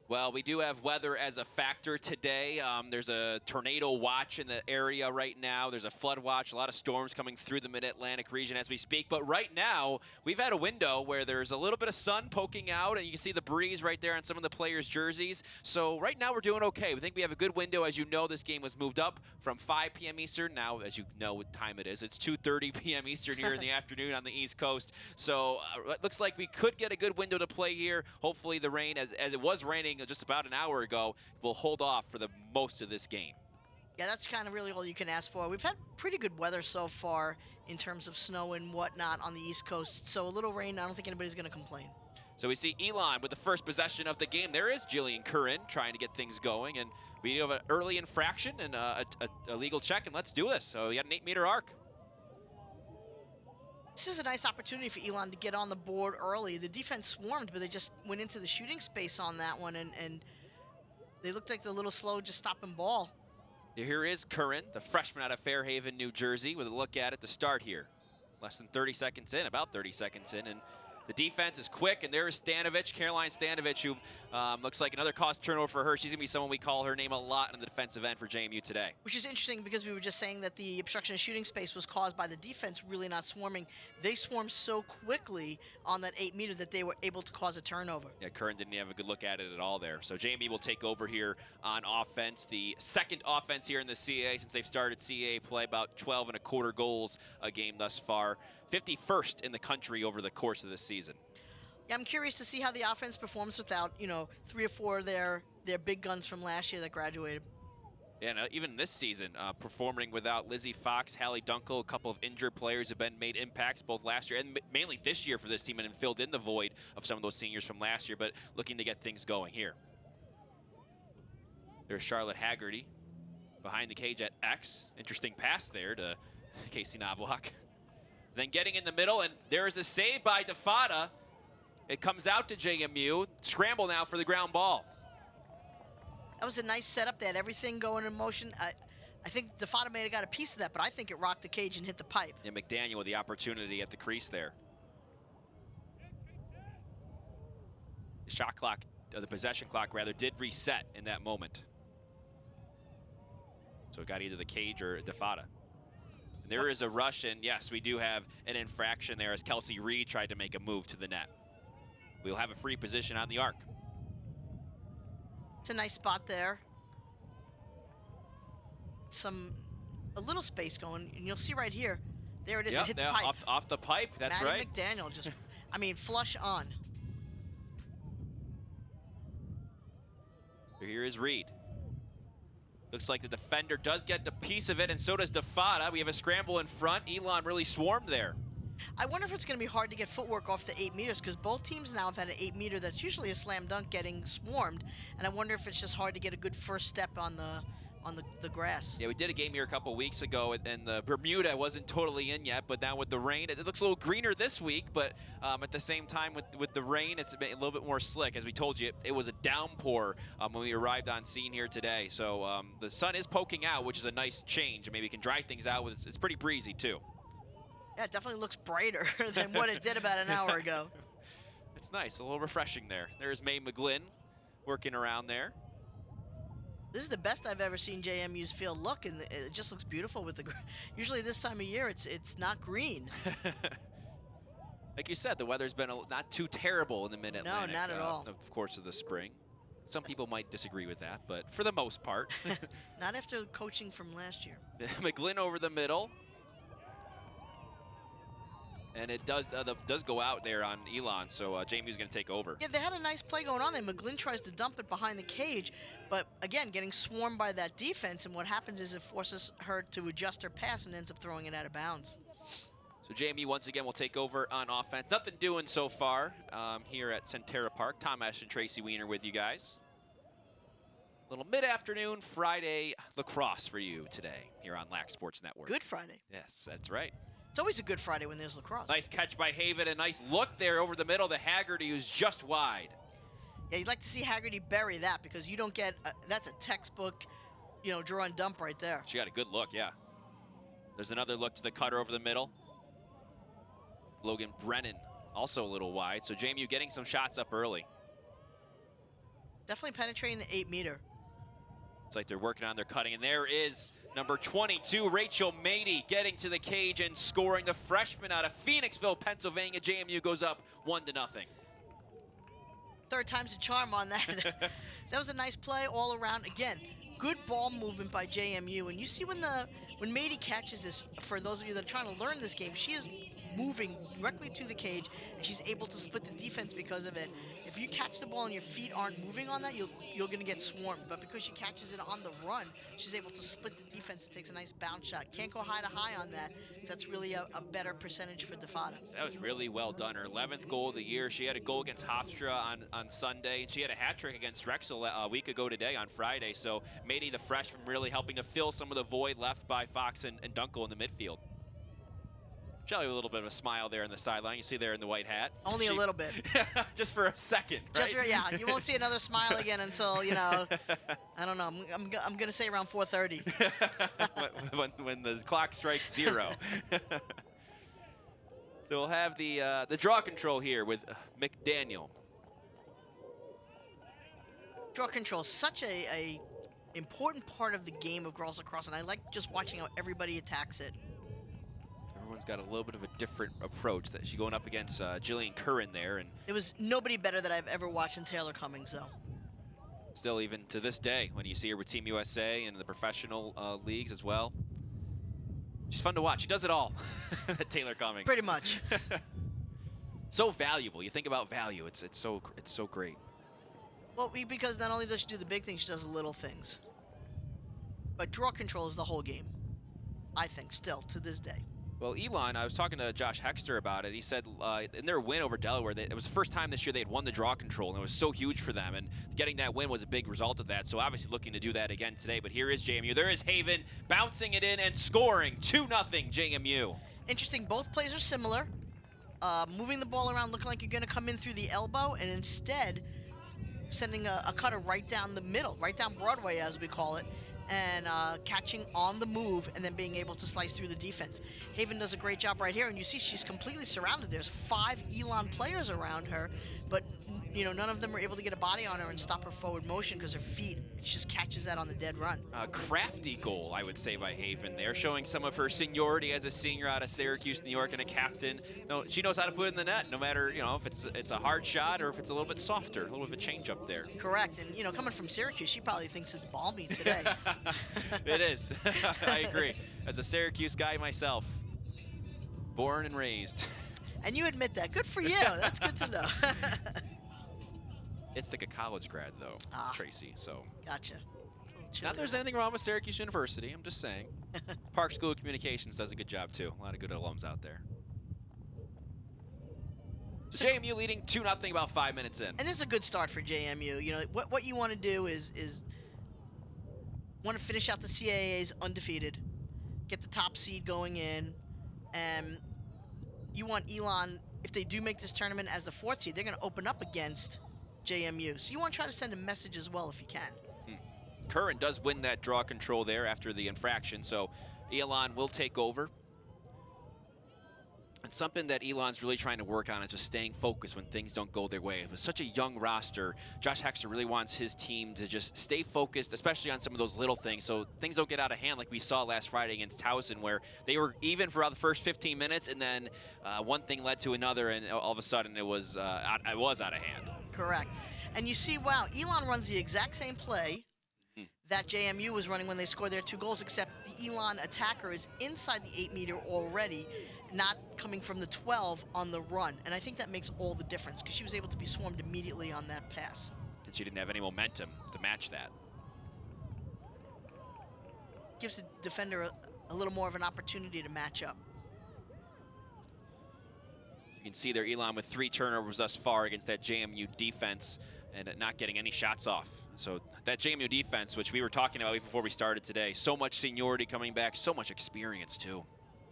Well, we do have weather as a factor today. There's a tornado watch in the area right now. There's a flood watch, a lot of storms coming through the mid-Atlantic region as we speak. But right now, we've had a window where there's a little bit of sun poking out, and you can see the breeze right there on some of the players' jerseys. So right now, we're doing okay. We think we have a good window. As you know, this game was moved up from 5 p.m. Eastern. Now, as you know what time it is, it's 2:30 p.m. Eastern here in the afternoon on the East Coast. So it looks like we could get a good window to play here. Hopefully the rain, as it was raining just about an hour ago, will hold off for the most of this game. Yeah, that's kind of really all you can ask for. We've had pretty good weather so far in terms of snow and whatnot on the East Coast. So a little rain, I don't think anybody's going to complain. So we see Elon with the first possession of the game. There is Jillian Curran trying to get things going, and we have an early infraction and a legal check, and let's do this. So we got an 8-meter arc. This is a nice opportunity for Elon to get on the board early. The defense swarmed, but they just went into the shooting space on that one, and they looked like they're a little slow just stopping ball. Here is Curran, the freshman out of Fairhaven, New Jersey, with a look at it to start here. Less than 30 seconds in, about 30 seconds in, and the defense is quick, and there is Stanovich, Caroline Stanovich, who looks like another cost turnover for her. She's going to be someone we call her name a lot in the defensive end for JMU today. Which is interesting because we were just saying that the obstruction of shooting space was caused by the defense really not swarming. They swarmed so quickly on that 8-meter that they were able to cause a turnover. Yeah, Curran didn't have a good look at it at all there. So JMU will take over here on offense. The second offense here in the CAA since they've started CAA play, about 12.25 goals a game thus far. 51st in the country over the course of the season. Yeah, I'm curious to see how the offense performs without, 3 or 4 of their big guns from last year that graduated. Yeah, and even this season, performing without Lizzie Fox, Hallie Dunkel, a couple of injured players have been made impacts both last year and mainly this year for this team and filled in the void of some of those seniors from last year, but looking to get things going here. There's Charlotte Haggerty behind the cage at X. Interesting pass there to Casey Knobloch. Then getting in the middle, and there is a save by DeFada. It comes out to JMU. Scramble now for the ground ball. That was a nice setup. They had everything going in motion. I think DeFada may have got a piece of that, but I think it rocked the cage and hit the pipe. And McDaniel with the opportunity at the crease there. The shot clock, or the possession clock rather, did reset in that moment. So it got either the cage or DeFada. There is a rush, and yes, we do have an infraction there as Kelsey Reed tried to make a move to the net. We'll have a free position on the arc. It's a nice spot there. A little space going, and you'll see right here. There it is, it hit the pipe. Off the pipe, that's Maddie right. McDaniel just, flush on. Here is Reed. Looks like the defender does get a piece of it, and so does DeFada. We have a scramble in front. Elon really swarmed there. I wonder if it's going to be hard to get footwork off the 8 meters because both teams now have had an 8 meter that's usually a slam dunk getting swarmed, and I wonder if it's just hard to get a good first step on the grass. Yeah, we did a game here a couple weeks ago, and the Bermuda wasn't totally in yet, but now with the rain, it looks a little greener this week, but at the same time with the rain, it's a little bit more slick. As we told you, it was a downpour when we arrived on scene here today, so the sun is poking out, which is a nice change, and maybe we can dry things out. It's pretty breezy, too. Yeah, it definitely looks brighter than what it did about an hour ago. It's nice, a little refreshing there. There's Mae McGlynn working around there. This is the best I've ever seen JMU's field look, and it just looks beautiful with the. Usually this time of year, it's not green. Like you said, the weather's been not too terrible in the Mid-Atlantic. No, not at all. Of course, of the spring. Some people might disagree with that, but for the most part. Not after coaching from last year. McGlynn over the middle. And it does go out there on Elon, so JMU's going to take over. Yeah, they had a nice play going on there. McGlynn tries to dump it behind the cage, but again, getting swarmed by that defense, and what happens is it forces her to adjust her pass and ends up throwing it out of bounds. So JMU once again will take over on offense. Nothing doing so far here at Centera Park. Tom Ash and Tracy Wiener with you guys. Little mid-afternoon Friday lacrosse for you today here on LAC Sports Network. Good Friday. Yes, that's right. It's always a good Friday when there's lacrosse. Nice catch by Haven, a nice look there over the middle to Haggerty, who's just wide. Yeah, you'd like to see Haggerty bury that because you don't get, that's a textbook, draw and dump right there. She got a good look, yeah. There's another look to the cutter over the middle. Logan Brennan also a little wide, so JMU getting some shots up early. Definitely penetrating the 8-meter. It's like they're working on their cutting, and there is number 22, Rachel Mady, getting to the cage and scoring. The freshman out of Phoenixville, Pennsylvania. JMU goes up 1-0. Third time's a charm on that. That was a nice play all around. Again, good ball movement by JMU. And you see when Mady catches this, for those of you that are trying to learn this game, she is moving directly to the cage, and she's able to split the defense because of it. If you catch the ball and your feet aren't moving on that, you're going to get swarmed. But because she catches it on the run, she's able to split the defense and takes a nice bounce shot. Can't go high to high on that, so that's really a better percentage for Defada. That was really well done. Her 11th goal of the year. She had a goal against Hofstra on Sunday, and she had a hat trick against Drexel a week ago today on Friday. So Mady, the freshman, really helping to fill some of the void left by Fox and Dunkel in the midfield. Shelly with a little bit of a smile there in the sideline. You see there in the white hat. Only a little bit. Just for a second, right? Yeah, you won't see another smile again until, you know, I don't know. I'm going to say around 4:30. when the clock strikes 0. So we'll have the draw control here with McDaniel. Draw control is such a important part of the game of girls lacrosse, and I like just watching how everybody attacks it. Everyone's got a little bit of a different approach. That she's going up against Jillian Curran there, and it was nobody better that I've ever watched than Taylor Cummings, though. Still, even to this day, when you see her with Team USA and the professional leagues as well, she's fun to watch. She does it all. Taylor Cummings. Pretty much. So valuable. You think about value. It's so great. Well, because not only does she do the big things, she does the little things. But draw control is the whole game, I think, still to this day. Well, Elon, I was talking to Josh Hexter about it. He said in their win over Delaware, it was the first time this year they had won the draw control, and it was so huge for them. And getting that win was a big result of that. So obviously looking to do that again today. But here is JMU. There is Haven bouncing it in and scoring 2-0 JMU. Interesting. Both plays are similar. Moving the ball around, looking like you're going to come in through the elbow, and instead sending a cutter right down the middle, right down Broadway, as we call it, and catching on the move and then being able to slice through the defense. Haven does a great job right here, and you see she's completely surrounded. There's 5 Elon players around her, but you know, none of them are able to get a body on her and stop her forward motion because her feet, she just catches that on the dead run. A crafty goal, I would say, by Haven there, showing some of her seniority as a senior out of Syracuse, New York, and a captain. No, she knows how to put it in the net, no matter, you know, if it's a hard shot or if it's a little bit softer, a little bit of a change up there. Correct, and you know, coming from Syracuse, she probably thinks it's balmy today. It is. I agree. As a Syracuse guy myself, born and raised. And you admit that. Good for you. That's good to know. Ithaca College grad, though, Tracy, so. Gotcha. Not that there's anything wrong with Syracuse University, I'm just saying. Park School of Communications does a good job, too. A lot of good alums out there. So JMU leading 2-0 about 5 minutes in. And this is a good start for JMU. You know, what you want to do is want to finish out the CAAs undefeated, get the top seed going in, and you want Elon, if they do make this tournament as the 4th seed, they're going to open up against JMU. So you want to try to send a message as well if you can. Curran does win that draw control there after the infraction, so Elon will take over. And something that Elon's really trying to work on is just staying focused when things don't go their way. With such a young roster, Josh Hexter really wants his team to just stay focused, especially on some of those little things, so things don't get out of hand like we saw last Friday against Towson, where they were even for the first 15 minutes, and then one thing led to another, and all of a sudden it was out of hand. Correct. And you see, wow, Elon runs the exact same play that JMU was running when they scored their 2 goals, except the Elon attacker is inside the 8-meter already, not coming from the 12 on the run. And I think that makes all the difference because she was able to be swarmed immediately on that pass. And she didn't have any momentum to match that. Gives the defender a little more of an opportunity to match up. You can see there Elon with 3 turnovers thus far against that JMU defense and not getting any shots off. So that JMU defense, which we were talking about before we started today, so much seniority coming back, so much experience too.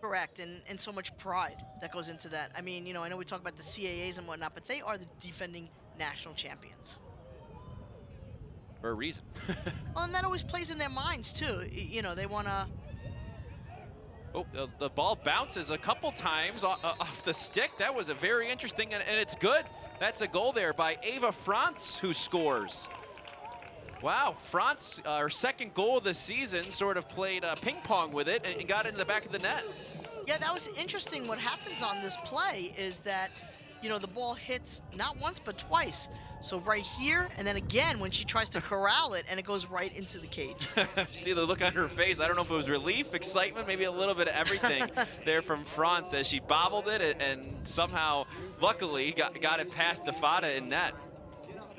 Correct, and so much pride that goes into that. I mean, you know, I know we talk about the CAAs and whatnot, but they are the defending national champions. For a reason. Well, and that always plays in their minds too. You know, they want to... Oh, the ball bounces a couple times off the stick. That was a very interesting, and it's good. That's a goal there by Ava Frantz, who scores. Wow, France, her second goal of the season, sort of played ping pong with it and got into the back of the net. Yeah, that was interesting. What happens on this play is that, the ball hits not once but twice. So right here, and then again when she tries to corral it, and it goes right into the cage. See the look on her face. I don't know if it was relief, excitement, maybe a little bit of everything there from France as she bobbled it and somehow, luckily, got it past Defada in net.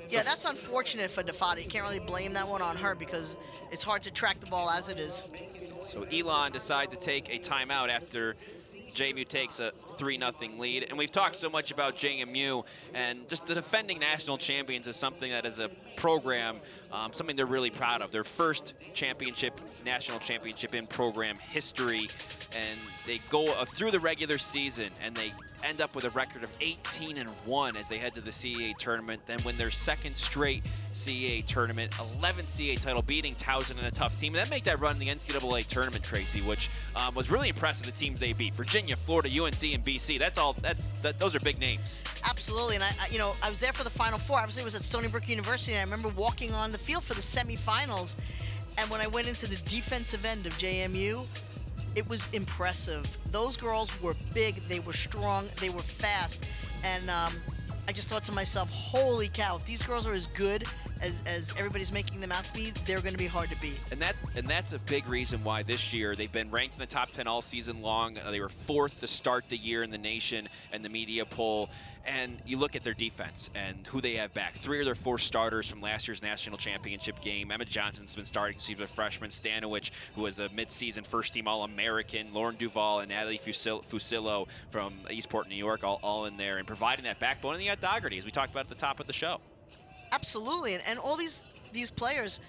Yeah, that's unfortunate for Defada. You can't really blame that one on her because it's hard to track the ball as it is. So Elon decides to take a timeout after JMU takes a 3-0 lead. And we've talked so much about JMU, and just the defending national champions is something that as a program, something they're really proud of. Their first championship, national championship in program history, and they go through the regular season and they end up with a record of 18-1 as they head to the CAA tournament, then win their second straight CAA tournament, 11th CAA title, beating Towson in a tough team. And then make that run in the NCAA tournament, Tracy, which was really impressive, the teams they beat. Virginia, Florida, UNC, and BC. Those are big names. Absolutely, and I was there for the Final Four. Obviously, it was at Stony Brook University, and I remember walking on the field for the semifinals. And when I went into the defensive end of JMU, it was impressive. Those girls were big, they were strong, they were fast, and I just thought to myself, holy cow, if these girls are as good as everybody's making them out to be, they're going to be hard to beat. And that's a big reason why this year they've been ranked in the top 10 all season long. They were 4th to start the year in the nation and the media poll. And you look at their defense and who they have back. 3 of their 4 starters from last year's national championship game. Emma Johnson's been starting. She's a freshman. Stanowich, who was a midseason first-team All-American. Lauren Duval and Natalie Fusillo from Eastport, New York, all in there. And providing that backbone. And you got Dougherty, as we talked about at the top of the show. Absolutely, and all these players,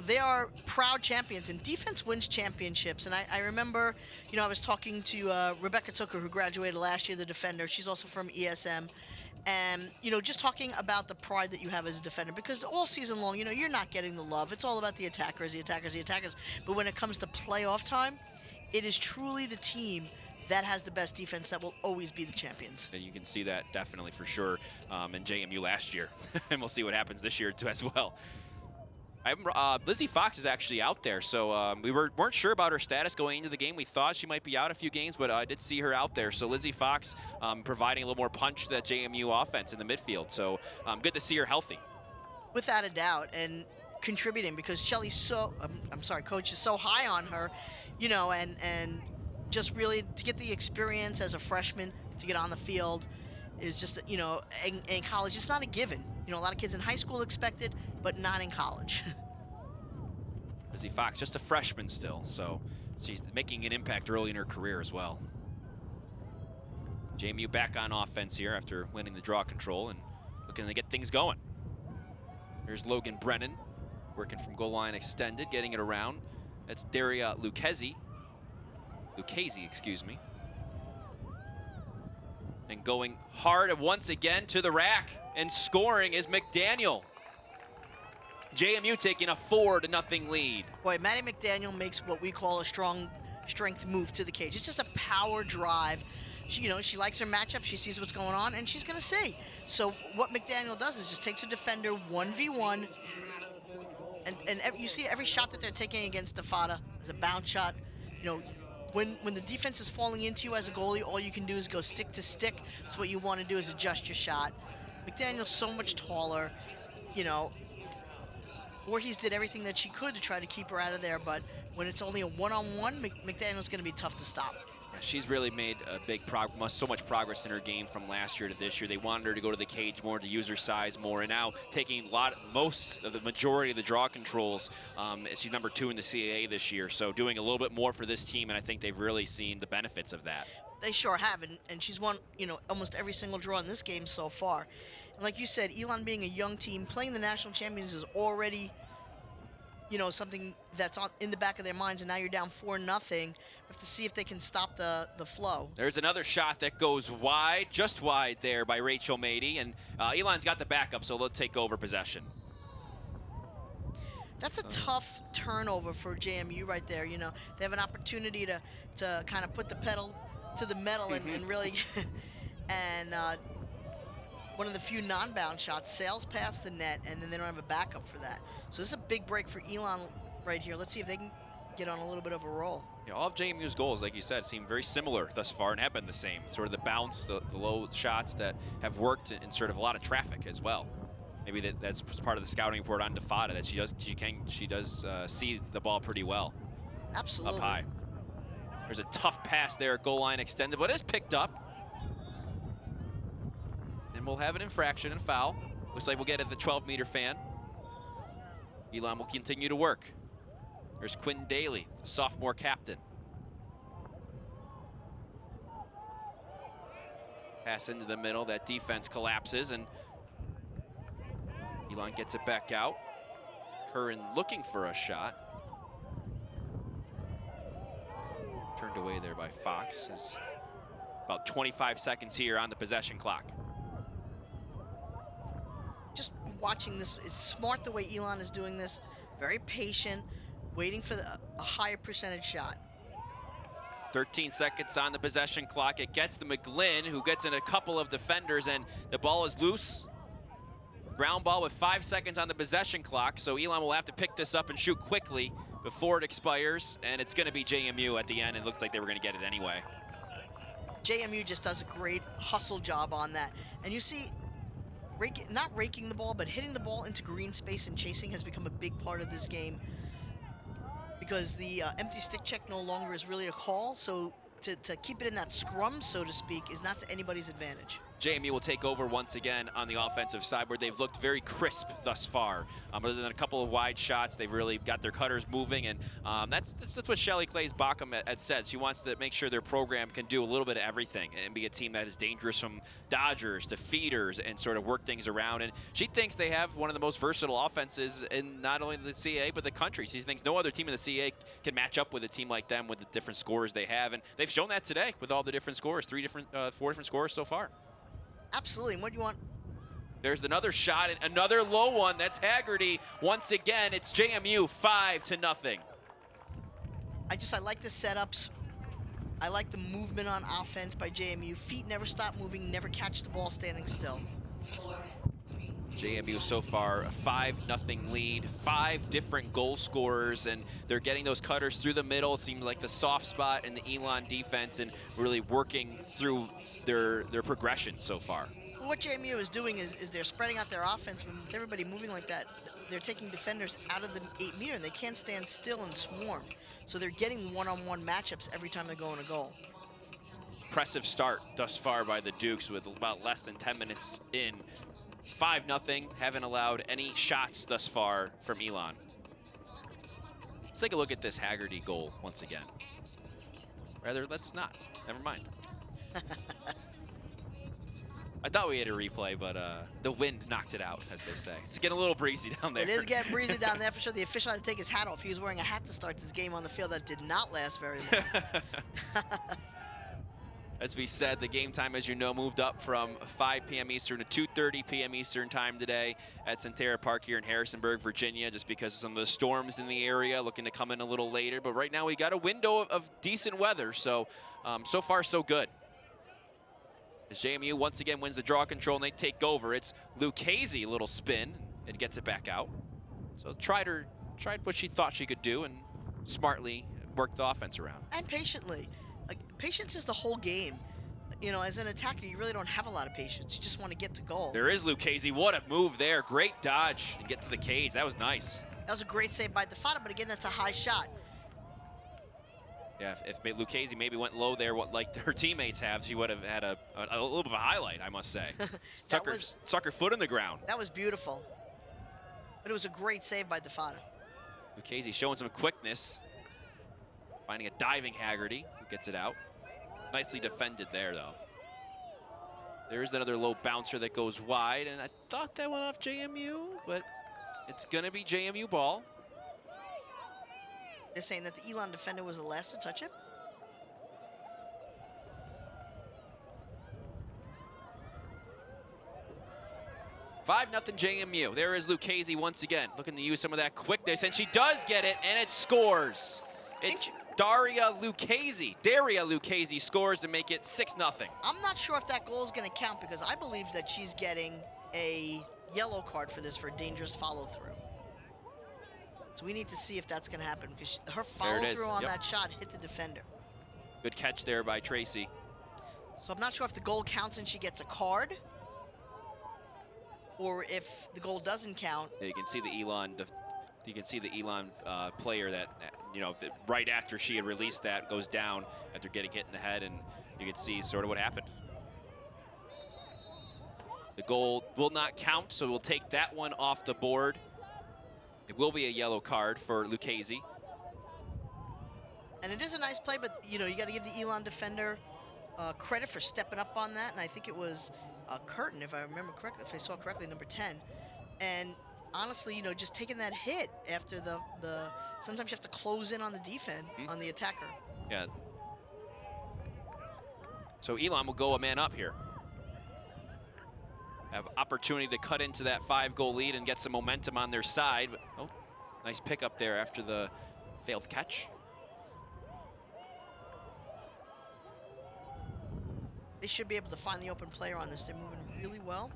they are proud champions, and defense wins championships. And I remember, I was talking to Rebecca Tooker, who graduated last year, the defender. She's also from ESM. And, just talking about the pride that you have as a defender, because all season long, you're not getting the love. It's all about the attackers. But when it comes to playoff time, it is truly the team that has the best defense that will always be the champions. And you can see that definitely for sure in JMU last year. And we'll see what happens this year too as well. Lizzie Fox is actually out there, so we weren't sure about her status going into the game. We thought she might be out a few games, but I did see her out there. So Lizzie Fox providing a little more punch to that JMU offense in the midfield. So good to see her healthy. Without a doubt, and contributing because Shelly's Coach is so high on her, and just really to get the experience as a freshman to get on the field is just, in college, it's not a given. A lot of kids in high school expect it, but not in college. Lizzie Fox, just a freshman still, so she's making an impact early in her career as well. JMU back on offense here after winning the draw control and looking to get things going. Here's Logan Brennan working from goal line extended, getting it around. That's Daria Lucchese, excuse me. And going hard once again to the rack and scoring is McDaniel. JMU taking a 4-0 lead. Boy, Maddie McDaniel makes what we call a strength move to the cage. It's just a power drive. She likes her matchup. She sees what's going on, and she's going to see. So what McDaniel does is just takes her defender 1v1, and you see every shot that they're taking against Defada is a bounce shot. When the defense is falling into you as a goalie, all you can do is go stick to stick. So what you want to do is adjust your shot. McDaniel's so much taller, Voorhees did everything that she could to try to keep her out of there, but when it's only a one-on-one, McDaniel's going to be tough to stop. Yeah, she's really made a so much progress in her game from last year to this year. They wanted her to go to the cage more, to use her size more, and now taking the majority of the draw controls. She's number 2 in the CAA this year, so doing a little bit more for this team, and I think they've really seen the benefits of that. They sure have, and she's won, almost every single draw in this game so far. And like you said, Elon being a young team, playing the national champions is already, something that's in the back of their minds, and now you're down 4-0. We have to see if they can stop the flow. There's another shot that goes wide, just wide there by Rachel Mady, and Elon's got the backup, so they'll take over possession. That's a tough turnover for JMU right there. They have an opportunity to kind of put the pedal to the metal and really and one of the few non-bounce shots, sails past the net, and then they don't have a backup for that. So this is a big break for Elon right here. Let's see if they can get on a little bit of a roll. Yeah, all of JMU's goals, like you said, seem very similar thus far and have been the same. Sort of the bounce, the low shots that have worked in sort of a lot of traffic as well. Maybe that's part of the scouting report on Defada, that she does see the ball pretty well. Absolutely. Up high. There's a tough pass there, goal line extended, but it's picked up. And we'll have an infraction and foul. Looks like we'll get it at the 12-meter fan. Elon will continue to work. There's Quinn Daly, the sophomore captain. Pass into the middle, that defense collapses, and Elon gets it back out. Curran looking for a shot. Turned away there by Fox. There's about 25 seconds here on the possession clock. Just watching this, it's smart the way Elon is doing this. Very patient, waiting for a higher percentage shot. 13 seconds on the possession clock. It gets to McGlynn, who gets in a couple of defenders, and the ball is loose. Ground ball with 5 seconds on the possession clock, so Elon will have to pick this up and shoot quickly before it expires, and it's going to be JMU at the end. It looks like they were going to get it anyway. JMU just does a great hustle job on that. And you see, not raking the ball, but hitting the ball into green space and chasing has become a big part of this game, because the empty stick check no longer is really a call, so to keep it in that scrum, so to speak, is not to anybody's advantage. JMU will take over once again on the offensive side, where they've looked very crisp thus far. Other than a couple of wide shots, they've really got their cutters moving, and that's what Shelly Clays Bockham had said. She wants to make sure their program can do a little bit of everything and be a team that is dangerous from dodgers to feeders and sort of work things around. And she thinks they have one of the most versatile offenses in not only the CAA but the country. She thinks no other team in the CAA can match up with a team like them with the different scores they have, and they've shown that today with all the different scores, 4 different scores so far. Absolutely. And what do you want? There's another shot, and another low one. That's Haggerty. Once again, it's JMU 5-0. I like the setups. I like the movement on offense by JMU. Feet never stop moving, never catch the ball standing still. JMU so far a 5-0 lead, 5 different goal scorers, and they're getting those cutters through the middle. It seems like the soft spot in the Elon defense, and really working through their progression so far. Well, what JMU is doing is they're spreading out their offense. With everybody moving like that, they're taking defenders out of the 8-meter, and they can't stand still and swarm. So they're getting one-on-one matchups every time they go in a goal. Impressive start thus far by the Dukes with about less than 10 minutes in. 5-0, haven't allowed any shots thus far from Elon. Let's take a look at this Haggerty goal once again. Rather, let's not. Never mind. I thought we had a replay, but the wind knocked it out, as they say. It's getting a little breezy down there. It is getting breezy down there for sure. The official had to take his hat off. He was wearing a hat to start this game on the field. That did not last very long. As we said, the game time, as you know, moved up from 5 p.m. Eastern to 2:30 p.m. Eastern time today at Centera Park here in Harrisonburg, Virginia, just because of some of the storms in the area, looking to come in a little later. But right now we got a window of decent weather, so so far so good. As JMU once again wins the draw control and they take over, it's Lucchese, a little spin, and gets it back out. So tried what she thought she could do and smartly worked the offense around. And patiently. Like, patience is the whole game. You know, as an attacker, you really don't have a lot of patience. You just want to get to goal. There is Lucchese. What a move there. Great dodge and get to the cage. That was nice. That was a great save by Defada, but again, that's a high shot. Yeah, if Lucchese maybe went low there, like her teammates have, she would have had a little bit of a highlight, I must say. Stuck her foot in the ground. That was beautiful. But it was a great save by Defada. Lucchese showing some quickness. Finding a diving Haggerty, who gets it out. Nicely defended there, though. There's another low bouncer that goes wide, and I thought that went off JMU, but it's going to be JMU ball. They're saying that the Elon defender was the last to touch it. $5-0 JMU. There is Lucchese once again, looking to use some of that quickness, and she does get it, and it scores. It's Daria Lucchese scores to make it 6-0. I'm not sure if that goal is going to count because I believe that she's getting a yellow card for this for a dangerous follow-through. So we need to see if that's going to happen because her follow-through on that shot hit the defender. Good catch there by Tracy. So I'm not sure if the goal counts and she gets a card, or if the goal doesn't count. Yeah, you can see the Elon. Player that right after she had released that goes down after getting hit in the head, and you can see sort of what happened. The goal will not count, so we'll take that one off the board. It will be a yellow card for Lucchese. And it is a nice play, but you got to give the Elon defender credit for stepping up on that. And I think it was Curtin, if I remember correctly, if I saw correctly, number 10. And honestly, just taking that hit after the sometimes you have to close in on the defense, on the attacker. Yeah. So Elon will go a man up here. Have opportunity to cut into that 5-goal lead and get some momentum on their side. But, oh, nice pickup there after the failed catch. They should be able to find the open player on this. They're moving really well.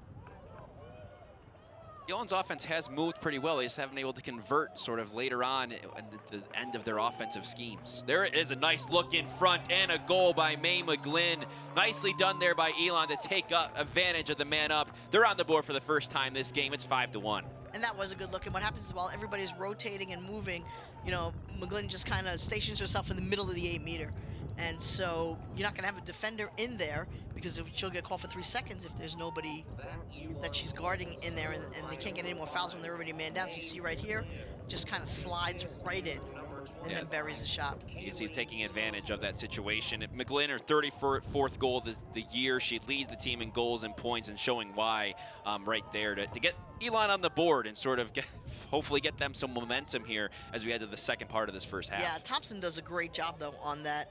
Elon's offense has moved pretty well. They just haven't been able to convert sort of later on at the end of their offensive schemes. There is a nice look in front and a goal by Mae McGlynn. Nicely done there by Elon to take advantage of the man up. They're on the board for the first time this game. It's 5-1. And that was a good look. And what happens is while everybody's rotating and moving, McGlynn just kind of stations herself in the middle of the 8-meter. And so you're not going to have a defender in there because she'll get called for 3 seconds if there's nobody that she's guarding in there, and they can't get any more fouls when they're already man down. So you see right here, just kind of slides right in and then buries the shot. You can see taking advantage of that situation. McGlynn, her 34th goal the year. She leads the team in goals and points, and showing why right there to get Elon on the board and sort of hopefully get them some momentum here as we head to the second part of this first half. Yeah, Thompson does a great job, though, on that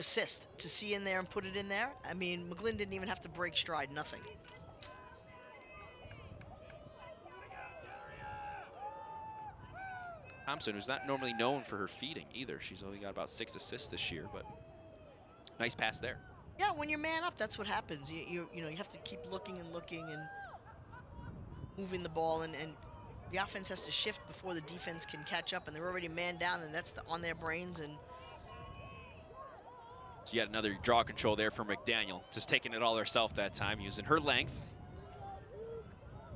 assist to see in there and put it in there. I mean, McGlynn didn't even have to break stride, nothing. Thompson, who's not normally known for her feeding either. She's only got about 6 assists this year, but nice pass there. Yeah, when you're man up, that's what happens. You have to keep looking and moving the ball, and the offense has to shift before the defense can catch up, and they're already man down, and that's on their brains. And so yet another draw control there for McDaniel, just taking it all herself that time, using her length.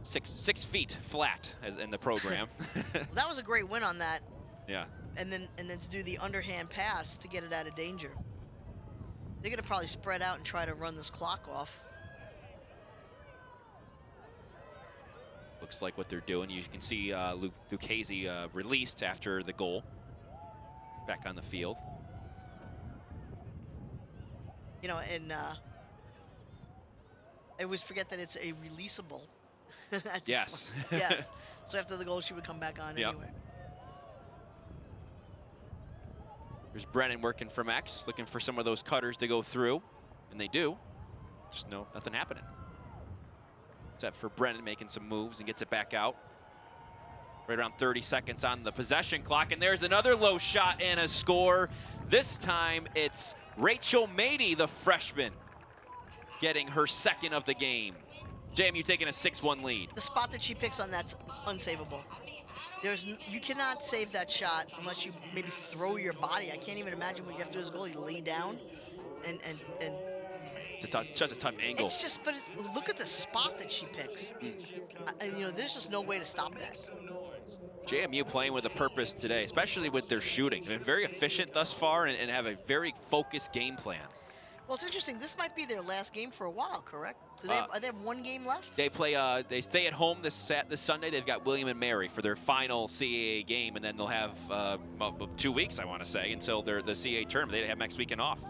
6 feet flat as in the program. Well, that was a great win on that. Yeah. And then to do the underhand pass to get it out of danger. They're gonna probably spread out and try to run this clock off. Looks like what they're doing. You can see Lucchese released after the goal. Back on the field. And I always forget that it's a releasable. Yes. Yes. So after the goal, she would come back on anyway. There's Brennan working from X, looking for some of those cutters to go through, and they do. Just nothing happening. Except for Brennan making some moves and gets it back out. Right around 30 seconds on the possession clock, and there's another low shot and a score. This time it's Rachel Mady, the freshman, getting her second of the game. JMU taking a 6-1 lead. The spot that she picks on, that's unsavable. You cannot save that shot unless you maybe throw your body. I can't even imagine what you have to do as a goal. You lay down and it's such a tough angle. It's just, but look at the spot that she picks. There's just no way to stop that. JMU playing with a purpose today, especially with their shooting. They've been very efficient thus far and have a very focused game plan. Well, it's interesting. This might be their last game for a while, correct? Do they have one game left? They play. They stay at home this Sunday. They've got William and Mary for their final CAA game, and then they'll have 2 weeks, I want to say, until the CAA tournament. They have next weekend off.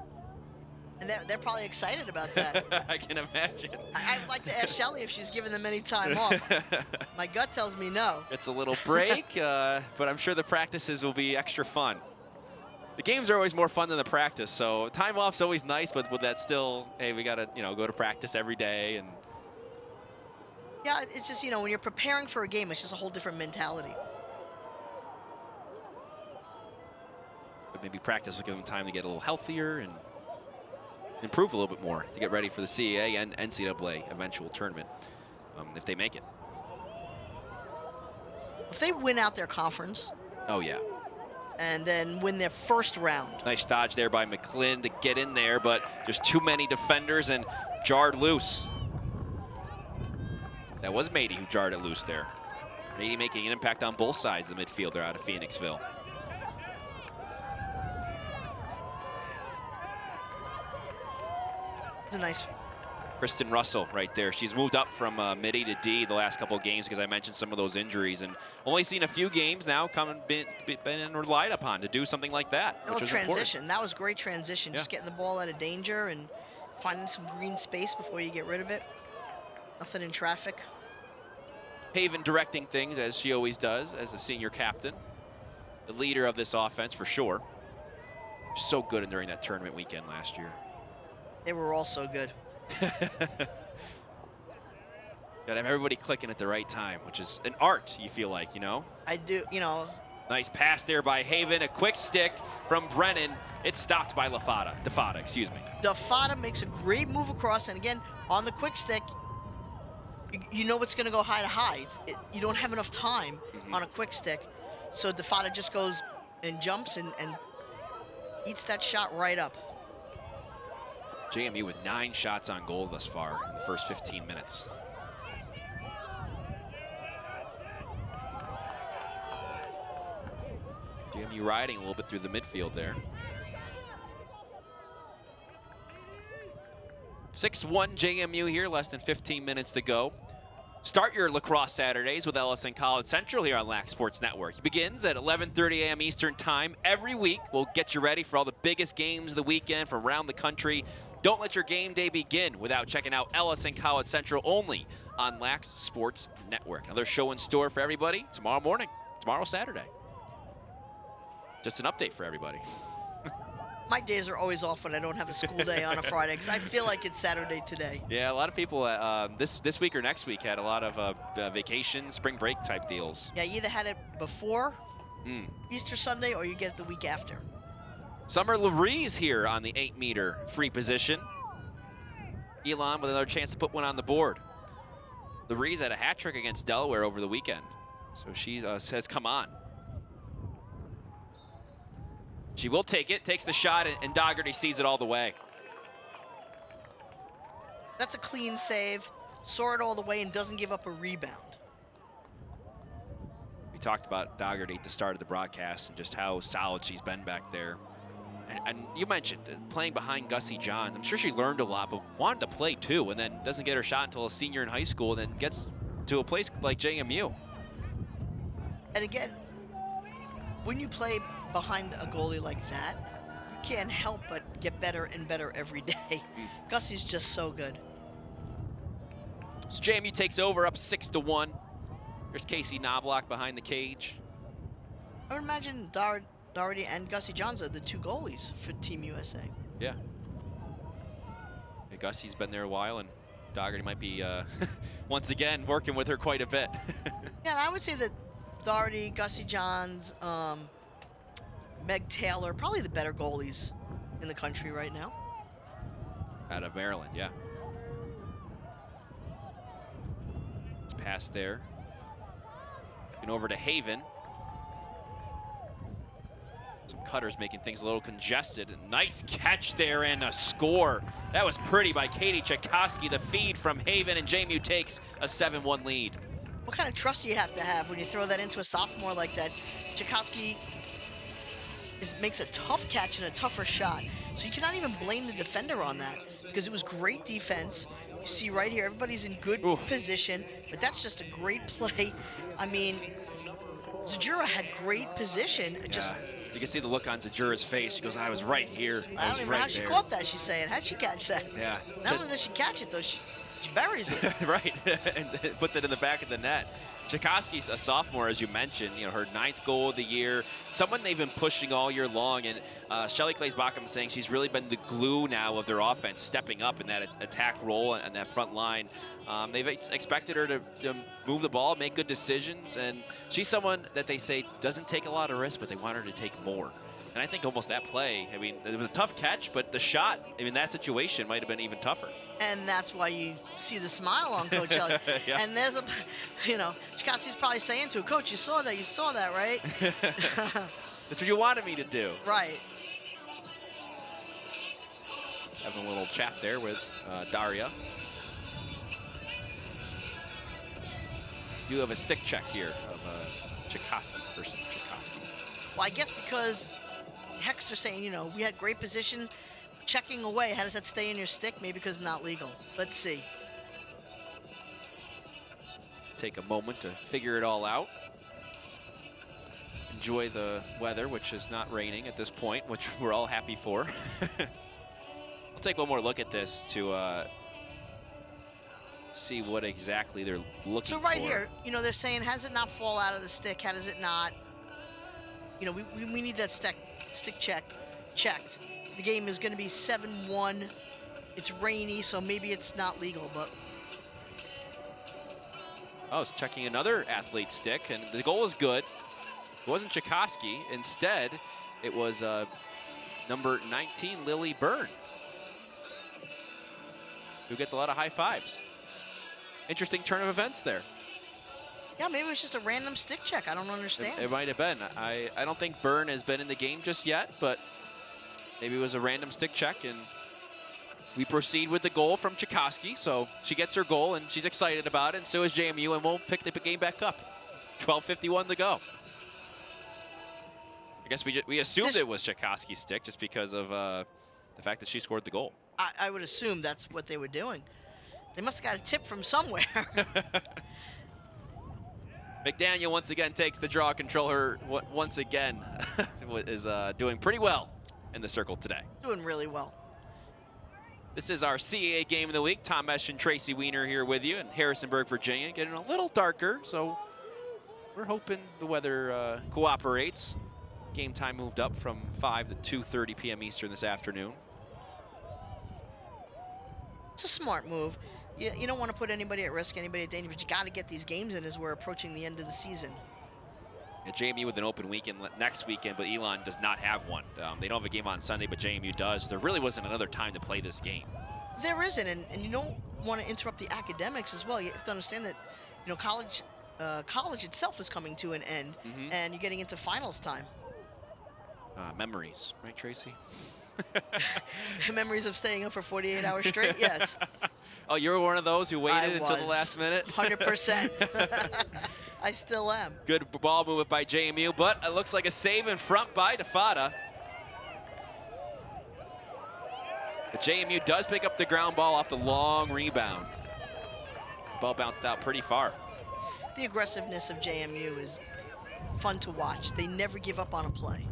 And they're probably excited about that. I can imagine. I'd like to ask Shelly if she's given them any time off. My gut tells me no. It's a little break, but I'm sure the practices will be extra fun. The games are always more fun than the practice, so time off's always nice, but with that still, hey, we got to go to practice every day. And yeah, it's just, when you're preparing for a game, it's just a whole different mentality. But maybe practice will give them time to get a little healthier and improve a little bit more to get ready for the CAA and NCAA eventual tournament if they make it. If they win out their conference. Oh, yeah. And then win their first round. Nice dodge there by McClin to get in there, but there's too many defenders and jarred loose. That was Mady who jarred it loose there. Mady making an impact on both sides of the midfielder out of Phoenixville. It's a nice. Kristen Russell right there. She's moved up from mid-A to D the last couple of games because I mentioned some of those injuries, and only seen a few games now been relied upon to do something like that. No transition. Important. That was great transition. Yeah. Just getting the ball out of danger and finding some green space before you get rid of it. Nothing in traffic. Haven directing things as she always does as the senior captain, the leader of this offense for sure. So good during that tournament weekend last year. They were all so good. Gotta have everybody clicking at the right time, which is an art, you feel like, you know? I do, you know. Nice pass there by Haven, a quick stick from Brennan. It's stopped by Defada, excuse me. Defada makes a great move across, and again, on the quick stick, you know it's gonna go high to high. You don't have enough time on a quick stick, so Defada just goes and jumps and eats that shot right up. JMU with 9 shots on goal thus far in the first 15 minutes. JMU riding a little bit through the midfield there. 6-1 JMU here, less than 15 minutes to go. Start your lacrosse Saturdays with Ellison College Central here on LAC Sports Network. It begins at 11:30 a.m. Eastern Time every week. We'll get you ready for all the biggest games of the weekend from around the country. Don't let your game day begin without checking out Ellison College Central only on LAC Sports Network. Another show in store for everybody tomorrow morning, tomorrow Saturday. Just an update for everybody. My days are always off when I don't have a school day on a Friday because I feel like it's Saturday today. Yeah, a lot of people this week or next week had a lot of vacation, spring break type deals. Yeah, you either had it before Easter Sunday or you get it the week after. Summer Laree's here on the 8-meter free position. Elon with another chance to put one on the board. Laree's had a hat trick against Delaware over the weekend, so she has come on. She will take it, takes the shot, and Dougherty sees it all the way. That's a clean save, saw it all the way, and doesn't give up a rebound. We talked about Dougherty at the start of the broadcast and just how solid she's been back there. And you mentioned playing behind Gussie Johns. I'm sure she learned a lot, but wanted to play too, and then doesn't get her shot until a senior in high school, and then gets to a place like JMU. And again, when you play behind a goalie like that, you can't help but get better and better every day. Gussie's just so good. So JMU takes over up 6-1. There's Casey Knobloch behind the cage. I would imagine Dougherty and Gussie Johns are the 2 goalies for Team USA. Yeah. Gussie's been there a while, and Dougherty might be, once again, working with her quite a bit. Yeah, and I would say that Dougherty, Gussie Johns, Meg Taylor, probably the better goalies in the country right now. Out of Maryland, yeah. It's passed there. And over to Haven. Some cutters making things a little congested. Nice catch there and a score. That was pretty by Katie Tchaikovsky. The feed from Haven, and JMU takes a 7-1 lead. What kind of trust do you have to have when you throw that into a sophomore like that? Tchaikovsky makes a tough catch and a tougher shot. So you cannot even blame the defender on that because it was great defense. You see right here, everybody's in good position, but that's just a great play. I mean, Zajura had great position. Just you can see the look on Zajura's face. She goes, I was right here. I don't even know how she caught that, she's saying. How'd she catch that? Yeah. Not only does she catch it, though, she buries it. Right, and puts it in the back of the net. Tchaikovsky's a sophomore, as you mentioned, her 9th goal of the year. Someone they've been pushing all year long, and Shelly Claes-Bacham saying she's really been the glue now of their offense, stepping up in that attack role and that front line. They've expected her to move the ball, make good decisions, and she's someone that they say doesn't take a lot of risks, but they want her to take more. And I think almost that play, I mean, it was a tough catch, but the shot, I mean, that situation might have been even tougher. And that's why you see the smile on Coach Elliott. Yeah. And there's a, Chikaski's probably saying to him, Coach, you saw that, right? That's what you wanted me to do. Right. Having a little chat there with Daria. You have a stick check here of Chikaski versus Chikaski. Well, I guess because Hexter saying, we had great position, checking away. How does that stay in your stick? Maybe because it's not legal. Let's see. Take a moment to figure it all out. Enjoy the weather, which is not raining at this point, which we're all happy for. I'll take one more look at this to see what exactly they're looking for. So right here, they're saying, has it not fall out of the stick? How does it not? We need that stick checked. The game is going to be 7-1. It's rainy, so maybe it's not legal, but. Oh, it's checking another athlete's stick, and the goal was good. It wasn't Chikoski. Instead, it was number 19, Lily Byrne, who gets a lot of high fives. Interesting turn of events there. Yeah, maybe it was just a random stick check. I don't understand. It might have been. I don't think Byrne has been in the game just yet, but maybe it was a random stick check, and we proceed with the goal from Chikoski. So she gets her goal, and she's excited about it, and so is JMU, and we'll pick the game back up. 12:51 to go. I guess we assumed it was Chikoski's stick just because of the fact that she scored the goal. I would assume that's what they were doing. They must have got a tip from somewhere. McDaniel once again takes the draw controller. Once again is doing pretty well in the circle today. Doing really well. This is our CAA game of the week. Tom Esch and Tracy Weiner here with you in Harrisonburg, Virginia. Getting a little darker, so we're hoping the weather cooperates. Game time moved up from 5 to 2:30 p.m. Eastern this afternoon. It's a smart move. You don't want to put anybody at risk, anybody at danger, but you got to get these games in as we're approaching the end of the season. Yeah, JMU with an open weekend next weekend, but Elon does not have one. They don't have a game on Sunday, but JMU does. There really wasn't another time to play this game. There isn't, and you don't want to interrupt the academics as well. You have to understand that, college itself is coming to an end, and you're getting into finals time. Memories, right, Tracy? Memories of staying up for 48 hours straight, yes. Oh, you were one of those who waited until the last minute? 100%. I still am. Good ball movement by JMU, but it looks like a save in front by DeFada. But JMU does pick up the ground ball off the long rebound. The ball bounced out pretty far. The aggressiveness of JMU is fun to watch. They never give up on a play.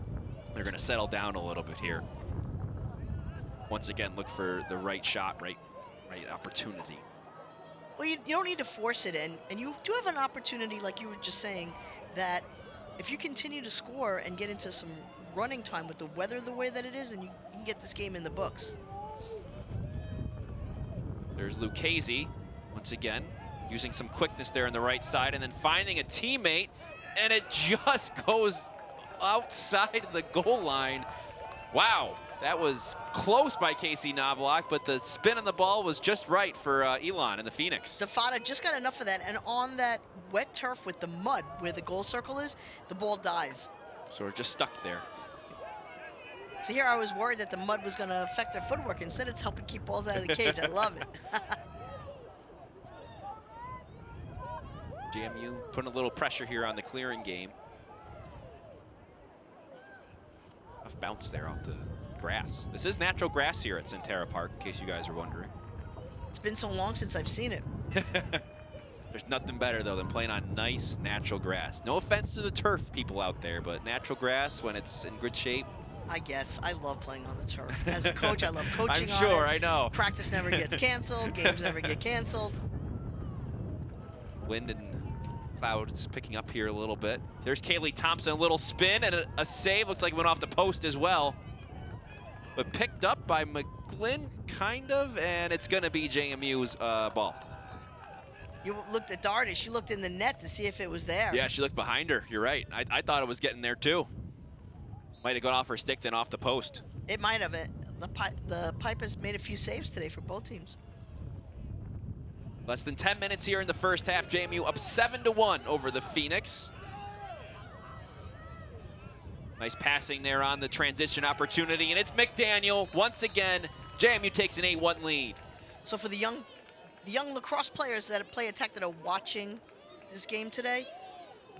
They're going to settle down a little bit here. Once again, look for the right shot, right opportunity. Well, you don't need to force it, and you do have an opportunity, like you were just saying, that if you continue to score and get into some running time with the weather the way that it is, then you can get this game in the books. There's Lucchese, once again, using some quickness there on the right side, and then finding a teammate, and it just goes outside the goal line. Wow. That was close by Casey Knobloch, but the spin on the ball was just right for Elon and the Phoenix. DeFada just got enough of that, and on that wet turf with the mud where the goal circle is, the ball dies. So we're just stuck there. So here I was worried that the mud was going to affect their footwork. Instead, it's helping keep balls out of the cage. I love it. JMU putting a little pressure here on the clearing game. Tough bounce there off the grass. This is natural grass here at Centera Park, in case you guys are wondering. It's been so long since I've seen it. There's nothing better, though, than playing on nice, natural grass. No offense to the turf people out there, but natural grass, when it's in good shape. I guess. I love playing on the turf. As a coach, I love coaching I'm sure, on it. I know. Practice never gets canceled. Games never get canceled. Wind and clouds picking up here a little bit. There's Kaylee Thompson, a little spin, and a save. Looks like it went off the post as well. But picked up by McGlynn, kind of, and it's going to be JMU's ball. You looked at Darty. She looked in the net to see if it was there. Yeah, she looked behind her. You're right. I thought it was getting there, too. Might have gone off her stick, then off the post. It might have. The pipe has made a few saves today for both teams. Less than 10 minutes here in the first half. JMU up 7-1 over the Phoenix. Nice passing there on the transition opportunity, and it's McDaniel once again. JMU takes an 8-1 lead. So for the young lacrosse players that play attack that are watching this game today,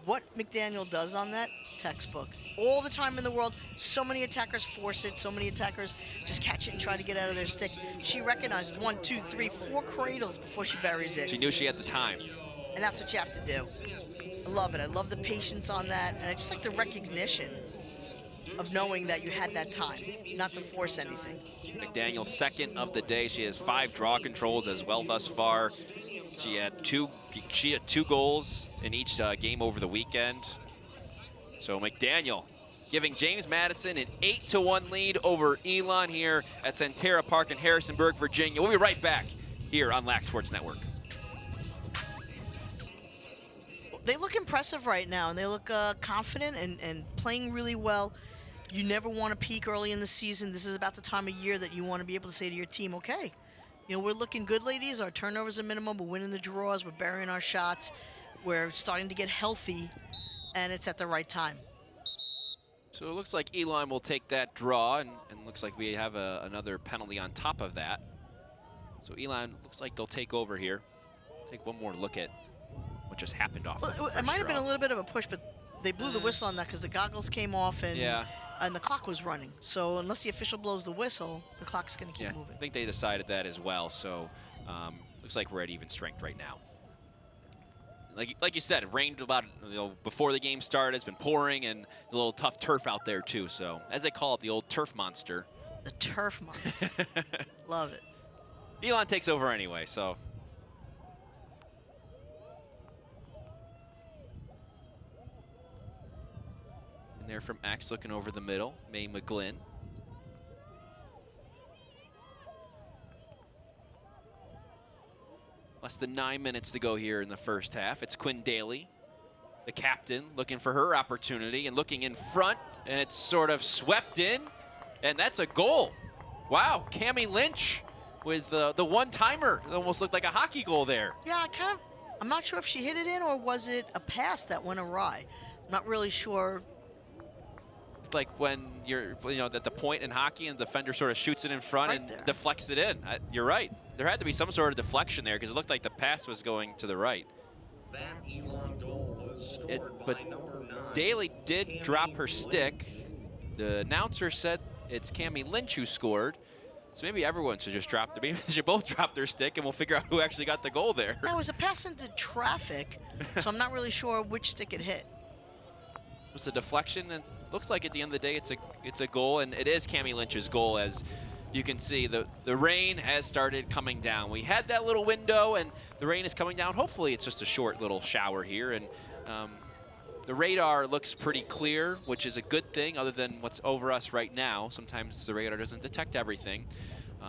what McDaniel does on that, textbook. All the time in the world, so many attackers force it, so many attackers just catch it and try to get out of their stick. She recognizes 1, 2, 3, 4 cradles before she buries it. She knew she had the time. And that's what you have to do. I love it. I love the patience on that, and I just like the recognition of knowing that you had that time, not to force anything. McDaniel, second of the day. She has 5 draw controls as well thus far. She had two goals in each game over the weekend. So McDaniel giving James Madison an 8-1 lead over Elon here at Centera Park in Harrisonburg, Virginia. We'll be right back here on LAC Sports Network. They look impressive right now, and they look confident and playing really well. You never want to peak early in the season. This is about the time of year that you want to be able to say to your team, okay, we're looking good, ladies. Our turnovers are minimum. We're winning the draws. We're burying our shots. We're starting to get healthy, and it's at the right time. So it looks like Elon will take that draw, and looks like we have another penalty on top of that. So Elon looks like they'll take over here. Take one more look at what just happened off. Well, it might have been a little bit of a push, but they blew the whistle on that because the goggles came off and the clock was running. So unless the official blows the whistle, the clock's going to keep moving. I think they decided that as well. So looks like we're at even strength right now. Like you said, it rained about before the game started. It's been pouring and a little tough turf out there too. So as they call it, the old turf monster. The turf monster. Love it. Elon takes over anyway. So. And there from X looking over the middle, May McGlynn. Less than 9 minutes to go here in the first half. It's Quinn Daly, the captain, looking for her opportunity and looking in front, and it's sort of swept in, and that's a goal. Wow, Cammie Lynch with the one-timer. It almost looked like a hockey goal there. Yeah, I'm not sure if she hit it in or was it a pass that went awry. I'm not really sure. Like when you're, at the point in hockey and the defender sort of shoots it in front and deflects it in. You're right. There had to be some sort of deflection there because it looked like the pass was going to the right. That Elon goal was scored by number 9. Daly did drop her stick. The announcer said it's Cammie Lynch who scored. So maybe everyone should just drop maybe they should both drop their stick and we'll figure out who actually got the goal there. That was a pass into traffic, so I'm not really sure which stick it hit. It was a deflection, and looks like at the end of the day it's a goal, and it is Cammie Lynch's goal. As you can see, the rain has started coming down. We had that little window, and the rain is coming down. Hopefully it's just a short little shower here, and the radar looks pretty clear, which is a good thing other than what's over us right now. Sometimes the radar doesn't detect everything.